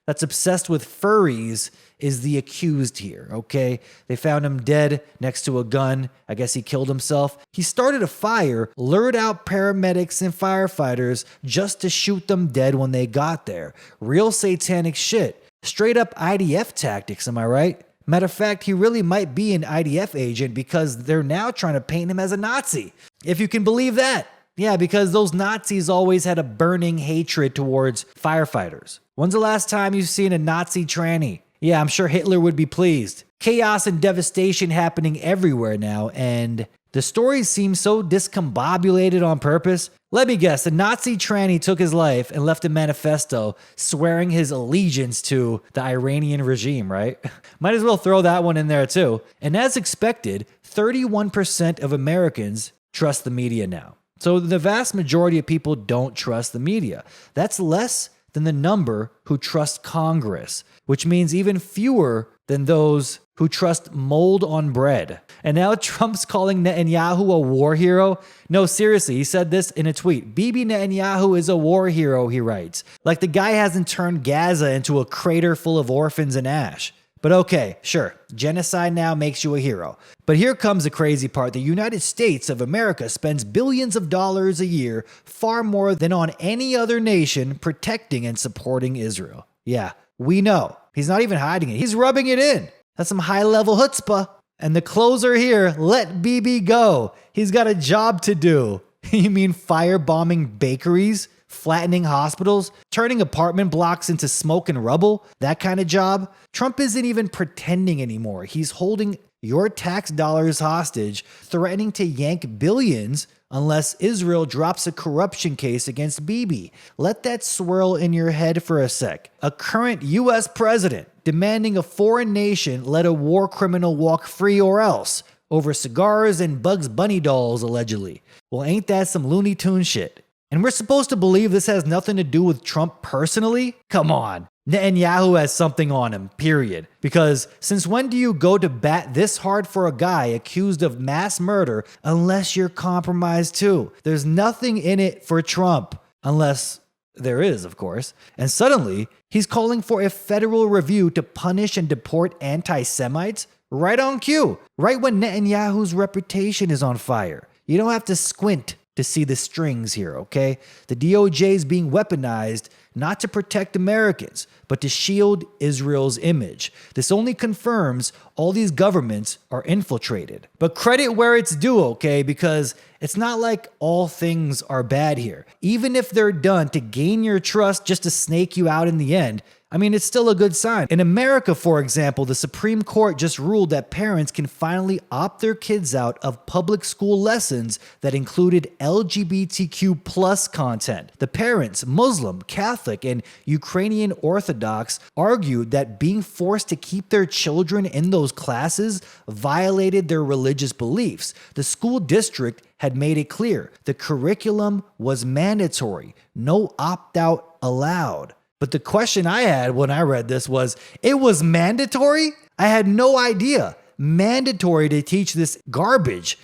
That's obsessed with furries is the accused here, okay? They found him dead next to a gun. I guess he killed himself. He started a fire, lured out paramedics and firefighters just to shoot them dead when they got there. Real satanic shit. Straight up IDF tactics, am I right? Matter of fact, he really might be an IDF agent because they're now trying to paint him as a Nazi. If you can believe that. Yeah, because those Nazis always had a burning hatred towards firefighters. When's the last time you've seen a Nazi tranny? Yeah, I'm sure Hitler would be pleased. Chaos and devastation happening everywhere now, and the stories seem so discombobulated on purpose. Let me guess, a Nazi tranny took his life and left a manifesto swearing his allegiance to the Iranian regime, right? Might as well throw that one in there too. And as expected, 31% of Americans trust the media now. So the vast majority of people don't trust the media. That's less than the number who trust Congress, which means even fewer than those who trust mold on bread. And now Trump's calling Netanyahu a war hero? No, seriously, he said this in a tweet. Bibi Netanyahu is a war hero, he writes. Like the guy hasn't turned Gaza into a crater full of orphans and ash. But okay, sure, genocide now makes you a hero. But here comes the crazy part. The United States of America spends billions of dollars a year, far more than on any other nation, protecting and supporting Israel. Yeah, we know. He's not even hiding it. He's rubbing it in. That's some high-level chutzpah. And the closer here, let Bibi go. He's got a job to do. You mean firebombing bakeries? Flattening hospitals, turning apartment blocks into smoke and rubble, that kind of job? Trump isn't even pretending anymore. He's holding your tax dollars hostage, threatening to yank billions unless Israel drops a corruption case against Bibi. Let that swirl in your head for a sec. A current US president demanding a foreign nation let a war criminal walk free or else, over cigars and Bugs Bunny dolls, allegedly. Well, ain't that some Looney Tune shit? And we're supposed to believe this has nothing to do with Trump personally? Come on. Netanyahu has something on him, period. Because since when do you go to bat this hard for a guy accused of mass murder unless you're compromised too? There's nothing in it for Trump. Unless there is, of course. And suddenly, he's calling for a federal review to punish and deport anti-Semites? Right on cue. Right when Netanyahu's reputation is on fire. You don't have to squint to see the strings here, okay? The DOJ is being weaponized not to protect Americans, but to shield Israel's image. This only confirms all these governments are infiltrated. But credit where it's due, okay? Because it's not like all things are bad here. Even if they're done to gain your trust just to snake you out in the end, I mean, it's still a good sign. In America, for example, the Supreme Court just ruled that parents can finally opt their kids out of public school lessons that included LGBTQ plus content. The parents, Muslim, Catholic, and Ukrainian Orthodox, argued that being forced to keep their children in those classes violated their religious beliefs. The school district had made it clear the curriculum was mandatory, no opt-out allowed. But the question I had when I read this was, it was mandatory? I had no idea. Mandatory to teach this garbage.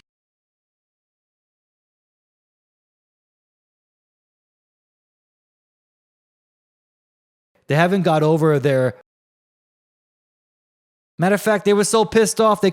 They haven't got over their... Matter of fact, they were so pissed off,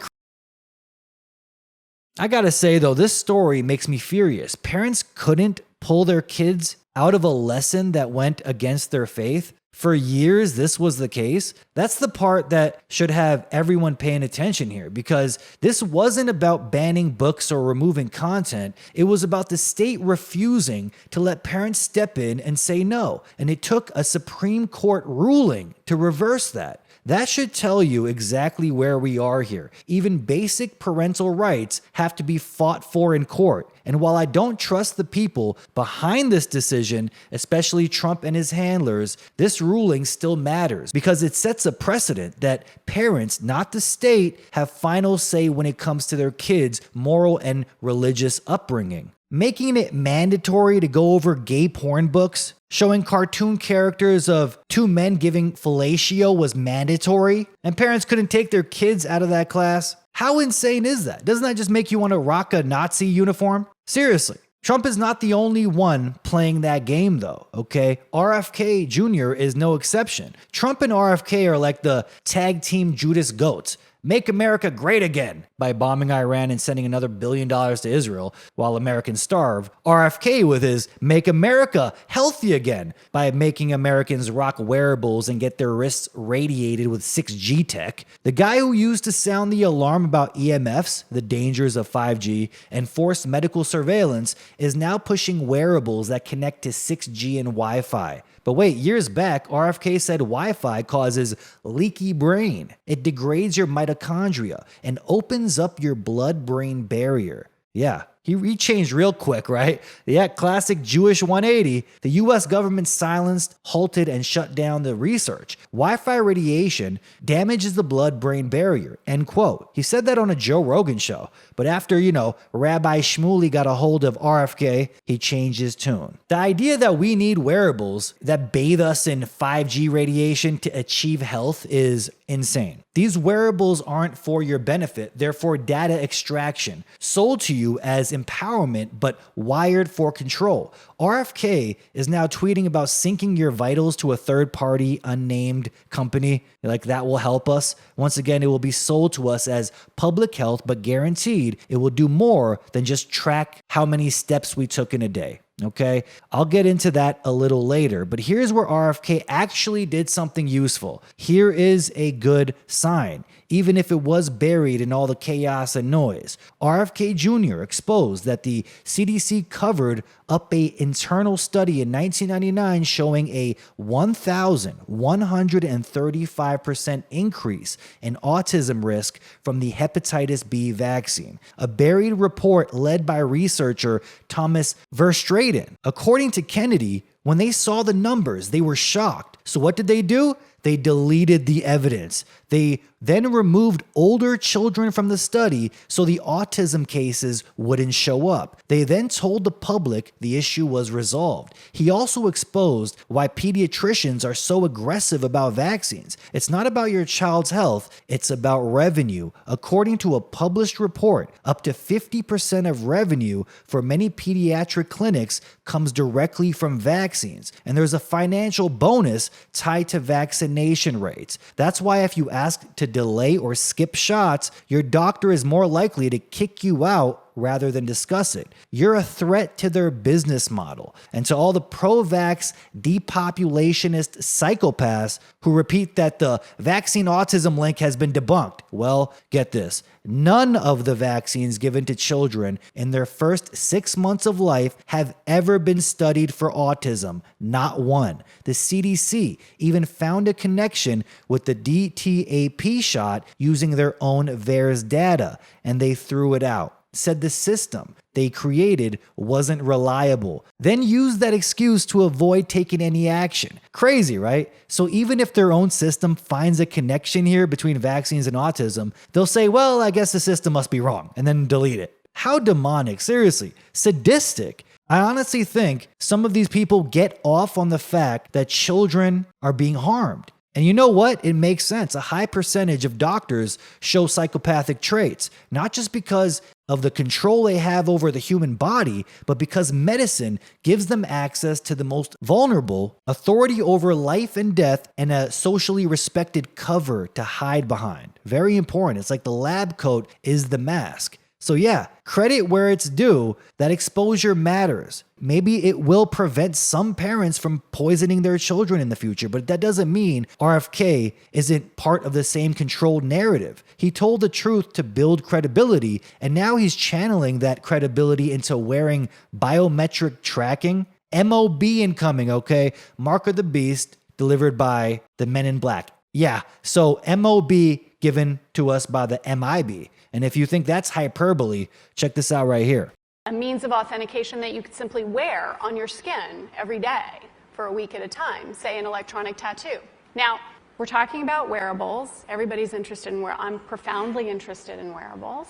I gotta say though, this story makes me furious. Parents couldn't pull their kids out of a lesson that went against their faith. For years, this was the case. That's the part that should have everyone paying attention here, because this wasn't about banning books or removing content. It was about the state refusing to let parents step in and say no. And it took a Supreme Court ruling to reverse that. That should tell you exactly where we are here. Even basic parental rights have to be fought for in court. And while I don't trust the people behind this decision, especially Trump and his handlers, this ruling still matters because it sets a precedent that parents, not the state, have final say when it comes to their kids' moral and religious upbringing. Making it mandatory to go over gay porn books, showing cartoon characters of two men giving fellatio was mandatory, and parents couldn't take their kids out of that class. How insane is that? Doesn't that just make you want to rock a Nazi uniform? Seriously. Trump is not the only one playing that game though, okay? RFK Jr. is no exception. Trump and RFK are like the tag team Judas Goats. Make America great again by bombing Iran and sending another $1 billion to Israel while Americans starve. RFK with his make America healthy again by making Americans rock wearables and get their wrists radiated with 6G tech. The guy who used to sound the alarm about EMFs, the dangers of 5G, and forced medical surveillance is now pushing wearables that connect to 6G and Wi-Fi. But wait, years back, RFK said Wi-Fi causes leaky brain. It degrades your mitochondria and opens up your blood-brain barrier. Yeah, he changed real quick, right? Yeah, classic Jewish 180. The US government silenced, halted, and shut down the research. Wi-Fi radiation damages the blood-brain barrier, end quote. He said that on a Joe Rogan show. But after, Rabbi Shmuley got a hold of RFK, he changed his tune. The idea that we need wearables that bathe us in 5G radiation to achieve health is insane. These wearables aren't for your benefit. They're for data extraction, sold to you as empowerment, but wired for control. RFK is now tweeting about syncing your vitals to a third-party, unnamed company. Like, that will help us. Once again, it will be sold to us as public health, but guaranteed it will do more than just track how many steps we took in a day. Okay, I'll get into that a little later, but here's where RFK actually did something useful. Here is a good sign, even if it was buried in all the chaos and noise. RFK Jr. exposed that the CDC covered up an internal study in 1999 showing a 1,135% increase in autism risk from the hepatitis B vaccine. A buried report led by researcher Thomas Verstraeten. According to Kennedy, when they saw the numbers, they were shocked. So what did they do? They deleted the evidence. They then removed older children from the study so the autism cases wouldn't show up. They then told the public the issue was resolved. He also exposed why pediatricians are so aggressive about vaccines. It's not about your child's health, it's about revenue. According to a published report, up to 50% of revenue for many pediatric clinics comes directly from vaccines, and there's a financial bonus tied to vaccination rates. That's why if you ask to delay or skip shots, your doctor is more likely to kick you out rather than discuss it. You're a threat to their business model. And to all the pro-vax, depopulationist psychopaths who repeat that the vaccine autism link has been debunked, well, get this. None of the vaccines given to children in their first 6 months of life have ever been studied for autism. Not one. The CDC even found a connection with the DTaP shot using their own VAERS data, and they threw it out. Said the system they created wasn't reliable, then used that excuse to avoid taking any action. Crazy, right? So even if their own system finds a connection here between vaccines and autism, they'll say, well, I guess the system must be wrong, and then delete it. How demonic, seriously, sadistic. I honestly think some of these people get off on the fact that children are being harmed. And you know what? It makes sense. A high percentage of doctors show psychopathic traits, not just because of the control they have over the human body, but because medicine gives them access to the most vulnerable, authority over life and death, and a socially respected cover to hide behind. Very important. It's like the lab coat is the mask. So yeah, credit where it's due, that exposure matters. Maybe it will prevent some parents from poisoning their children in the future, but that doesn't mean RFK isn't part of the same controlled narrative. He told the truth to build credibility, and now he's channeling that credibility into wearing biometric tracking. MOB incoming, okay? Mark of the Beast, delivered by the Men in Black. Yeah, so MOB given to us by the MIB. And if you think that's hyperbole, check this out right here. A means of authentication that you could simply wear on your skin every day for a week at a time, say an electronic tattoo. Now, we're talking about wearables. Everybody's interested in I'm profoundly interested in wearables.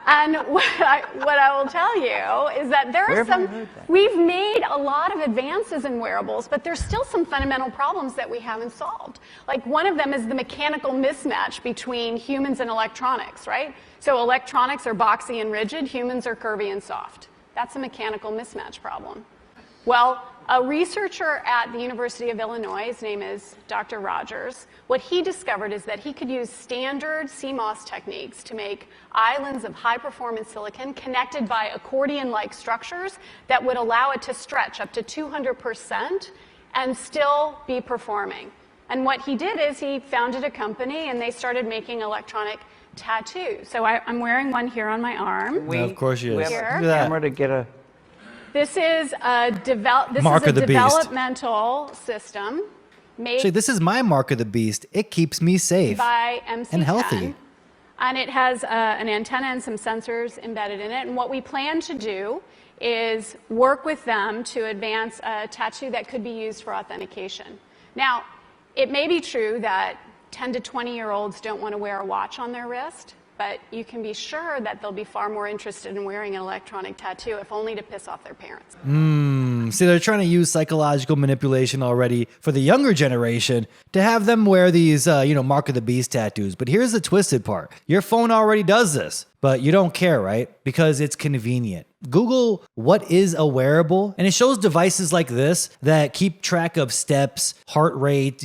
And what I will tell you is that there are we've made a lot of advances in wearables, but there's still some fundamental problems that we haven't solved. Like one of them is the mechanical mismatch between humans and electronics, right? So electronics are boxy and rigid, humans are curvy and soft. That's a mechanical mismatch problem. Well, a researcher at the University of Illinois, his name is Dr. Rogers, what he discovered is that he could use standard CMOS techniques to make islands of high-performance silicon connected by accordion-like structures that would allow it to stretch up to 200% and still be performing. And what he did is he founded a company and they started making electronic tattoos. So I'm wearing one here on my arm. Yeah, of course you is. Here. Look at that. Camera to get a... This is a Mark of the Beast. developmental system made Actually, this is my Mark of the Beast. It keeps me safe by MC10. and healthy. And it has an antenna and some sensors embedded in it. And what we plan to do is work with them to advance a tattoo that could be used for authentication. Now, it may be true that 10 to 20-year-olds don't want to wear a watch on their wrist, but you can be sure that they'll be far more interested in wearing an electronic tattoo, if only to piss off their parents. See, they're trying to use psychological manipulation already for the younger generation to have them wear these, Mark of the Beast tattoos. But here's the twisted part. Your phone already does this, but you don't care, right? Because it's convenient. Google what is a wearable, and it shows devices like this that keep track of steps, heart rate,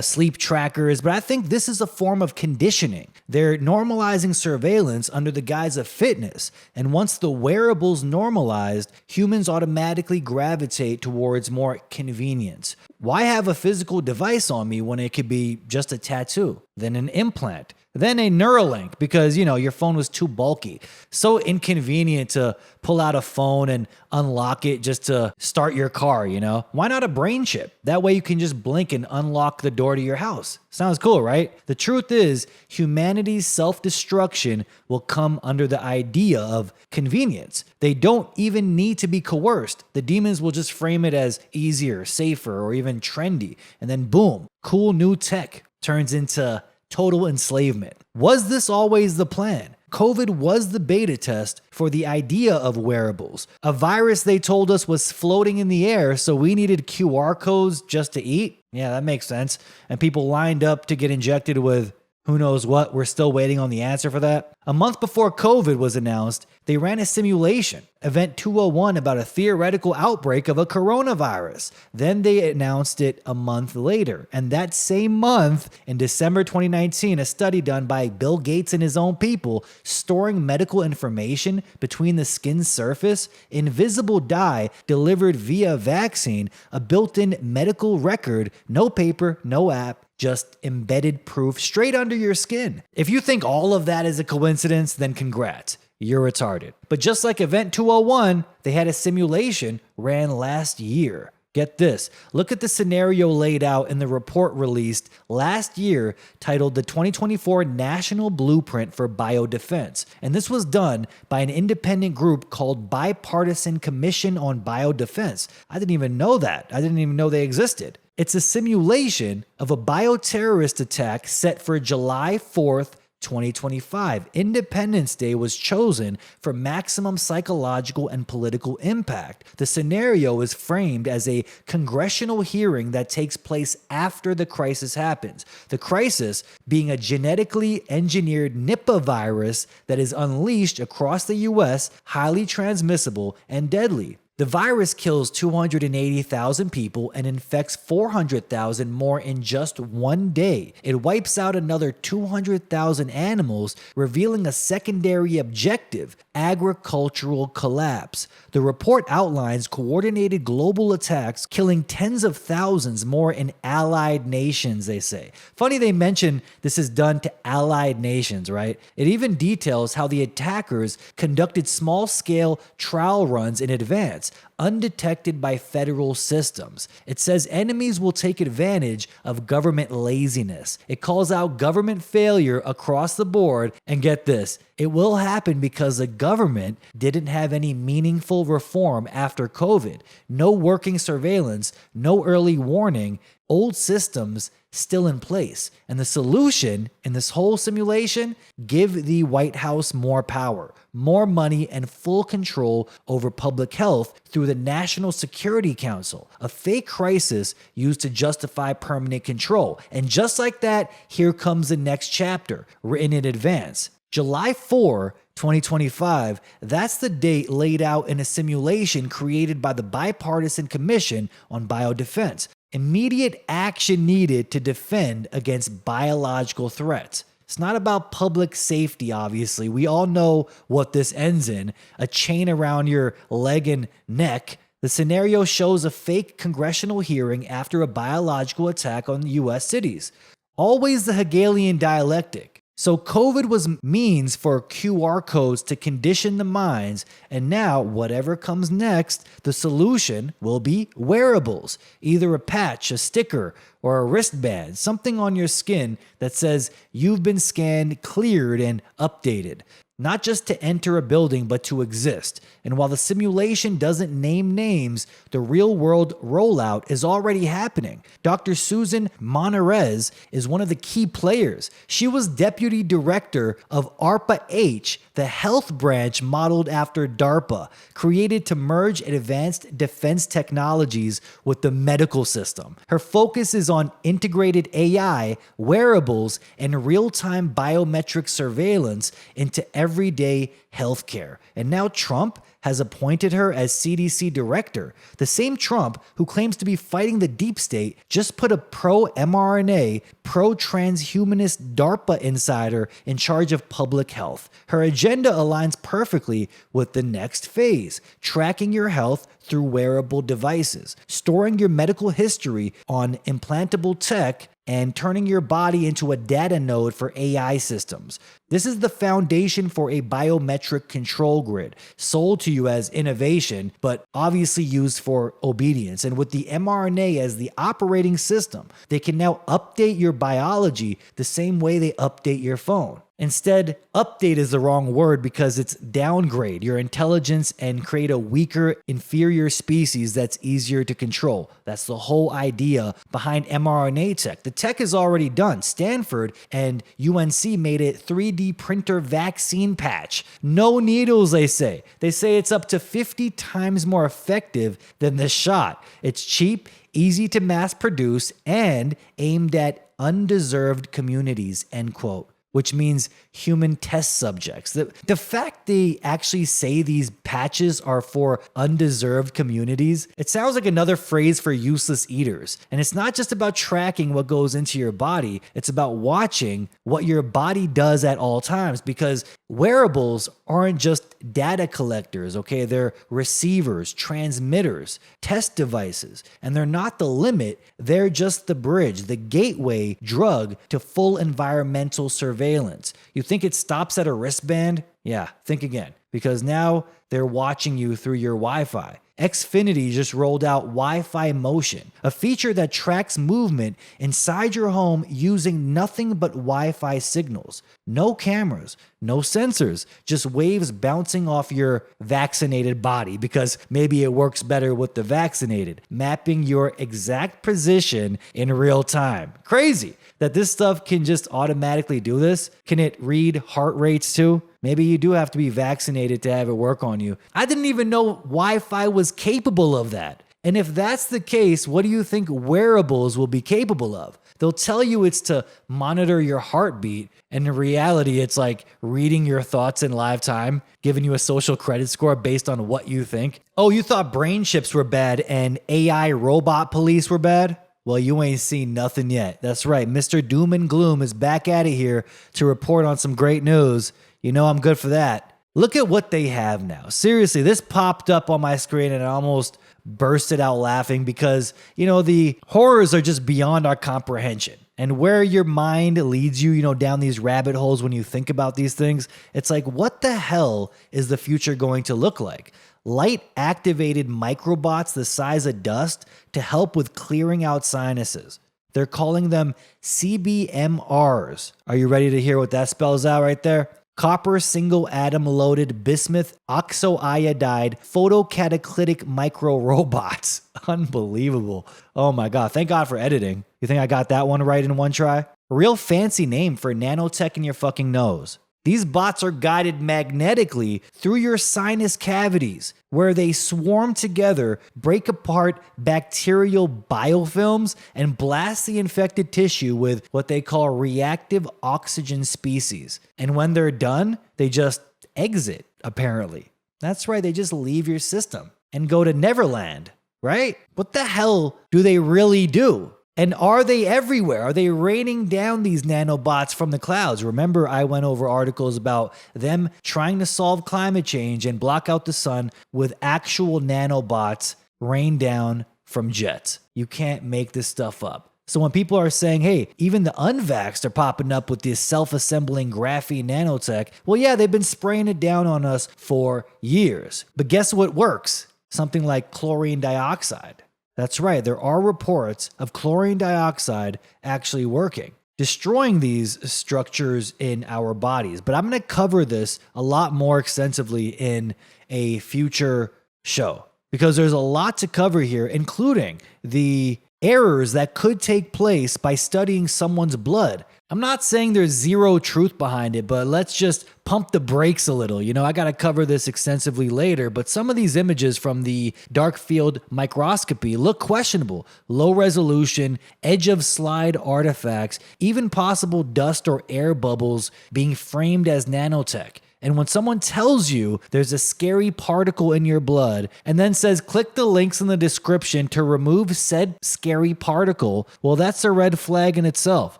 sleep trackers. But I think this is a form of conditioning. They're normalizing surveillance under the guise of fitness. And once the wearable's normalized, humans automatically gravitate towards more convenience. Why have a physical device on me when it could be just a tattoo, then an implant, then a Neuralink because, your phone was too bulky. So inconvenient to pull out a phone and unlock it just to start your car, Why not a brain chip? That way you can just blink and unlock the door to your house. Sounds cool, right? The truth is, humanity's self-destruction will come under the idea of convenience. They don't even need to be coerced. The demons will just frame it as easier, safer, or even trendy. And then boom, cool new tech turns into total enslavement. Was this always the plan? COVID was the beta test for the idea of wearables. A virus they told us was floating in the air, so we needed QR codes just to eat? Yeah, that makes sense. And people lined up to get injected with who knows what. We're still waiting on the answer for that. A month before COVID was announced, they ran a simulation, Event 201, about a theoretical outbreak of a coronavirus. Then they announced it a month later. And that same month, in December 2019, a study done by Bill Gates and his own people, storing medical information between the skin's surface, invisible dye delivered via vaccine, a built-in medical record, no paper, no app, just embedded proof straight under your skin. If you think all of that is a coincidence, then congrats. You're retarded. But just like Event 201, they had a simulation ran last year. Get this. Look at the scenario laid out in the report released last year titled the 2024 National Blueprint for Biodefense. And this was done by an independent group called Bipartisan Commission on Biodefense. I didn't even know that. I didn't even know they existed. It's a simulation of a bioterrorist attack set for July 4th, 2025, Independence Day was chosen for maximum psychological and political impact. The scenario is framed as a congressional hearing that takes place after the crisis happens. The crisis being a genetically engineered Nipah virus that is unleashed across the U.S., highly transmissible and deadly. The virus kills 280,000 people and infects 400,000 more in just one day. It wipes out another 200,000 animals, revealing a secondary objective: agricultural collapse. The report outlines coordinated global attacks, killing tens of thousands more in allied nations, they say. Funny they mention this is done to allied nations, right? It even details how the attackers conducted small-scale trial runs in advance, undetected by federal systems. It says enemies will take advantage of government laziness. It calls out government failure across the board, and get this, it will happen because the government didn't have any meaningful reform after COVID. No working surveillance, no early warning, old systems still in place. And the solution in this whole simulation: give the White House more power, more money, and full control over public health through the National Security Council, a fake crisis used to justify permanent control. And just like that, here comes the next chapter, written in advance. July 4, 2025, that's the date laid out in a simulation created by the Bipartisan Commission on Biodefense. Immediate action needed to defend against biological threats. It's not about public safety, obviously. We all know what this ends in: a chain around your leg and neck. The scenario shows a fake congressional hearing after a biological attack on U.S. cities. Always the Hegelian dialectic. So COVID was means for QR codes to condition the minds, and now whatever comes next, the solution will be wearables. Either a patch, a sticker, or a wristband, something on your skin that says you've been scanned, cleared, and updated. Not just to enter a building, but to exist. And while the simulation doesn't name names, the real-world rollout is already happening. Dr. Susan Monarez is one of the key players. She was deputy director of ARPA-H, the health branch modeled after DARPA, created to merge advanced defense technologies with the medical system. Her focus is on integrated AI, wearables, and real-time biometric surveillance into everyday healthcare. And now Trump has appointed her as CDC director. The same Trump who claims to be fighting the deep state just put a pro-mRNA, pro-transhumanist DARPA insider in charge of public health. Her agenda aligns perfectly with the next phase: tracking your health through wearable devices, storing your medical history on implantable tech, and turning your body into a data node for AI systems. This is the foundation for a biometric control grid, sold to you as innovation, but obviously used for obedience. And with the mRNA as the operating system, they can now update your biology the same way they update your phone. Instead, update is the wrong word because it's downgrade your intelligence and create a weaker, inferior species that's easier to control. That's the whole idea behind mRNA tech. The tech is already done. Stanford and UNC made a 3D printer vaccine patch. No needles, they say. They say it's up to 50 times more effective than the shot. It's cheap, easy to mass produce, and aimed at undeserved communities, end quote. Which means human test subjects. The fact they actually say these patches are for undeserved communities, it sounds like another phrase for useless eaters. And it's not just about tracking what goes into your body, it's about watching what your body does at all times, because wearables aren't just data collectors, okay? They're receivers, transmitters, test devices, and they're not the limit, they're just the bridge, the gateway drug to full environmental surveillance. You think it stops at a wristband? Yeah, think again, because now they're watching you through your Wi-Fi. Xfinity just rolled out Wi-Fi Motion, a feature that tracks movement inside your home using nothing but Wi-Fi signals. No cameras, no sensors, just waves bouncing off your vaccinated body because maybe it works better with the vaccinated, mapping your exact position in real time. Crazy that this stuff can just automatically do this. Can it read heart rates too? Maybe you do have to be vaccinated to have it work on you. I didn't even know Wi-Fi was capable of that. And if that's the case, what do you think wearables will be capable of? They'll tell you it's to monitor your heartbeat, and in reality, it's like reading your thoughts in live time, giving you a social credit score based on what you think. Oh, you thought brain chips were bad and AI robot police were bad? Well, you ain't seen nothing yet. That's right, Mr. Doom and Gloom is back at it here to report on some great news. You know I'm good for that. Look at what they have now. Seriously, this popped up on my screen and I almost bursted out laughing because, the horrors are just beyond our comprehension. And where your mind leads you, down these rabbit holes when you think about these things, it's like, what the hell is the future going to look like? Light-activated microbots the size of dust to help with clearing out sinuses. They're calling them CBMRs. Are you ready to hear what that spells out right there? Copper single atom loaded bismuth oxoiodide photocatalytic micro robots. Unbelievable. Oh my God. Thank God for editing. You think I got that one right in one try? A real fancy name for nanotech in your fucking nose. These bots are guided magnetically through your sinus cavities, where they swarm together, break apart bacterial biofilms, and blast the infected tissue with what they call reactive oxygen species. And when they're done, they just exit, apparently. That's right, they just leave your system and go to Neverland, right? What the hell do they really do? And are they everywhere? Are they raining down these nanobots from the clouds? Remember, I went over articles about them trying to solve climate change and block out the sun with actual nanobots rain down from jets. You can't make this stuff up. So when people are saying, hey, even the unvaxxed are popping up with this self-assembling graphene nanotech, well, yeah, they've been spraying it down on us for years. But guess what works? Something like chlorine dioxide. That's right, there are reports of chlorine dioxide actually working, destroying these structures in our bodies. But I'm going to cover this a lot more extensively in a future show because there's a lot to cover here, including the errors that could take place by studying someone's blood. I'm not saying there's zero truth behind it, but let's just pump the brakes a little. I got to cover this extensively later, but some of these images from the dark field microscopy look questionable. Low resolution, edge of slide artifacts, even possible dust or air bubbles being framed as nanotech. And when someone tells you there's a scary particle in your blood and then says, click the links in the description to remove said scary particle, well, that's a red flag in itself.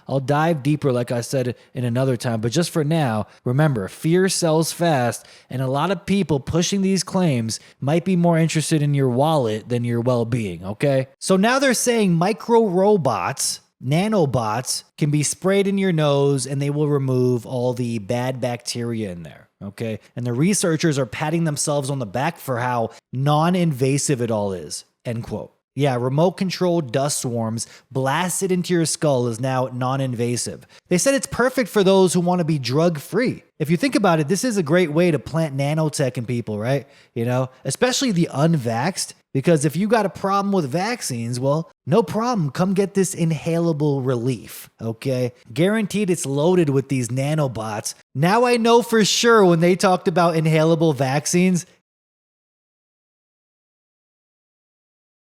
I'll dive deeper, like I said, in another time. But just for now, remember, fear sells fast, and a lot of people pushing these claims might be more interested in your wallet than your well-being, okay? So now they're saying micro robots, nanobots, can be sprayed in your nose, and they will remove all the bad bacteria in there, okay? And the researchers are patting themselves on the back for how non-invasive it all is, end quote. Yeah, remote-controlled dust swarms blasted into your skull is now non-invasive. They said it's perfect for those who want to be drug-free. If you think about it, this is a great way to plant nanotech in people, right? Especially the unvaxxed, because if you got a problem with vaccines, well, no problem. Come get this inhalable relief, okay? Guaranteed it's loaded with these nanobots. Now I know for sure when they talked about inhalable vaccines,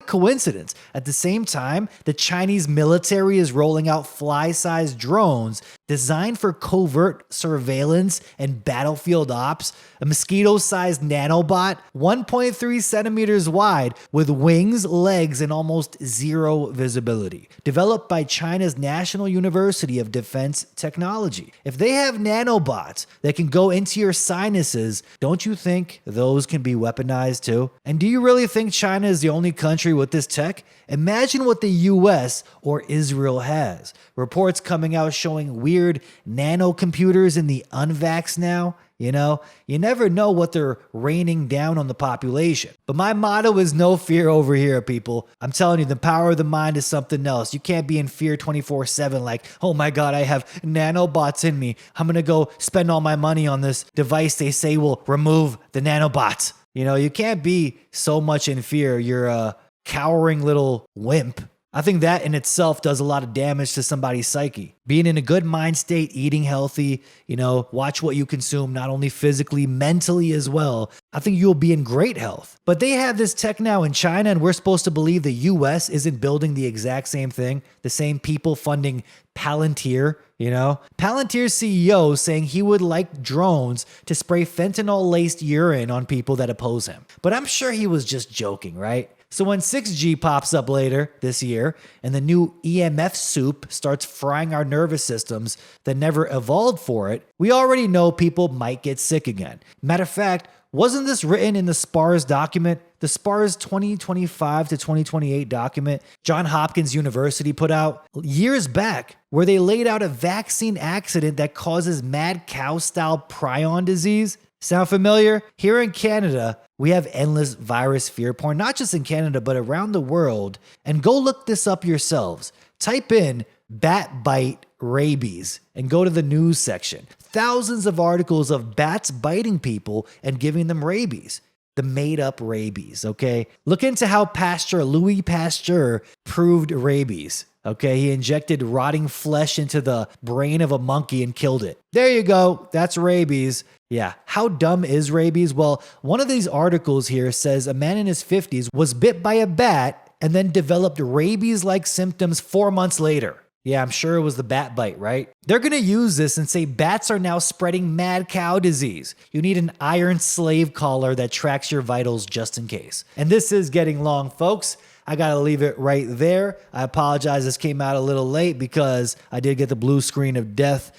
coincidence. At the same time, the Chinese military is rolling out fly-sized drones designed for covert surveillance and battlefield ops. A mosquito-sized nanobot, 1.3 centimeters wide, with wings, legs, and almost zero visibility. Developed by China's National University of Defense Technology. If they have nanobots that can go into your sinuses, don't you think those can be weaponized too? And do you really think China is the only country with this tech? Imagine what the US or Israel has. Reports coming out showing weird weird nano computers in the unvax now. You know, you never know what they're raining down on the population. But my motto is no fear over here, people. I'm telling you, the power of the mind is something else. You can't be in fear 24/7 like, oh my God, I have nanobots in me. I'm going to go spend all my money on this device they say will remove the nanobots. You know, you can't be so much in fear. You're a cowering little wimp. I think that in itself does a lot of damage to somebody's psyche. Being in a good mind state, eating healthy, you know, watch what you consume, not only physically, mentally as well. I think you'll be in great health. But they have this tech now in China, and we're supposed to believe the US isn't building the exact same thing. The same people funding Palantir, you know? Palantir's CEO saying he would like drones to spray fentanyl-laced urine on people that oppose him. But I'm sure he was just joking, right? So when 6G pops up later this year and the new EMF soup starts frying our nervous systems that never evolved for it, we already know people might get sick again. Matter of fact, wasn't this written in the SPARS document, the SPARS 2025 to 2028 document Johns Hopkins University put out years back, where they laid out a vaccine accident that causes mad cow-style prion disease? Sound familiar? Here in Canada, we have endless virus fear porn, not just in Canada, but around the world. And go look this up yourselves. Type in bat bite rabies and go to the news section. Thousands of articles of bats biting people and giving them rabies. The made up rabies, okay? Look into how Louis Pasteur proved rabies. Okay, he injected rotting flesh into the brain of a monkey and killed it. There you go. That's rabies. Yeah. How dumb is rabies? Well, one of these articles here says a man in his 50s was bit by a bat and then developed rabies-like symptoms 4 months later. Yeah, I'm sure it was the bat bite, right? They're going to use this and say bats are now spreading mad cow disease. You need an iron slave collar that tracks your vitals just in case. And this is getting long, folks. I got to leave it right there. I apologize. This came out a little late because I did get the blue screen of death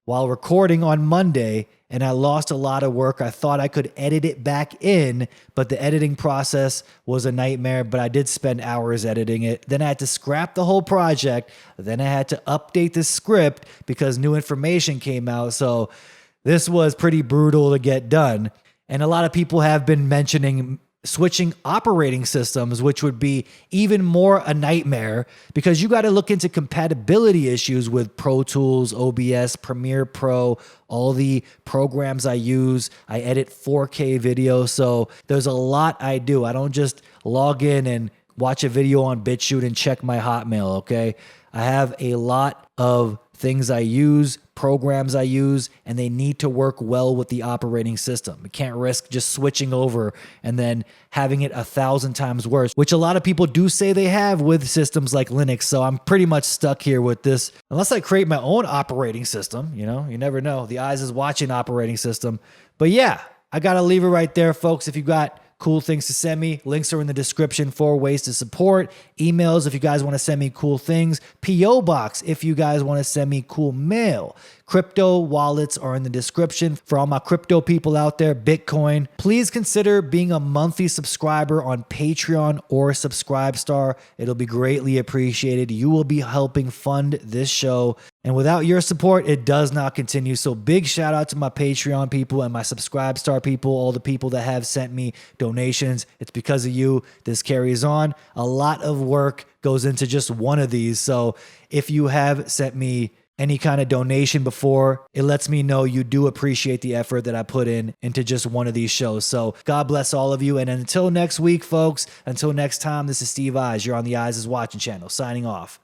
while recording on Monday, and I lost a lot of work. I thought I could edit it back in, but the editing process was a nightmare, but I did spend hours editing it. Then I had to scrap the whole project. Then I had to update the script because new information came out. So this was pretty brutal to get done. And a lot of people have been mentioning switching operating systems, which would be even more a nightmare because you got to look into compatibility issues with Pro Tools, OBS, Premiere Pro, all the programs I use. I edit 4K video, so there's a lot I do. I don't just log in and watch a video on BitChute and check my Hotmail, okay? I have a lot of things I use, programs I use, and they need to work well with the operating system. You can't risk just switching over and then having it 1,000 times worse, which a lot of people do say they have with systems like Linux. So I'm pretty much stuck here with this. Unless I create my own operating system, you know, you never know. The eyes is watching operating system. But yeah, I got to leave it right there, folks. If you got cool things to send me, links are in the description for ways to support. Emails if you guys want to send me cool things. P.O. Box if you guys want to send me cool mail. Crypto wallets are in the description for all my crypto people out there. Bitcoin. Please consider being a monthly subscriber on Patreon or Subscribestar. It'll be greatly appreciated. You will be helping fund this show. And without your support, it does not continue. So big shout out to my Patreon people and my Subscribestar people, all the people that have sent me donations. It's because of you. This carries on. A lot of work goes into just one of these. So if you have sent me any kind of donation before, it lets me know you do appreciate the effort that I put in into just one of these shows. So God bless all of you. And until next week, folks, until next time, this is Steve Eyes. You're on the Eyes is Watching channel, signing off.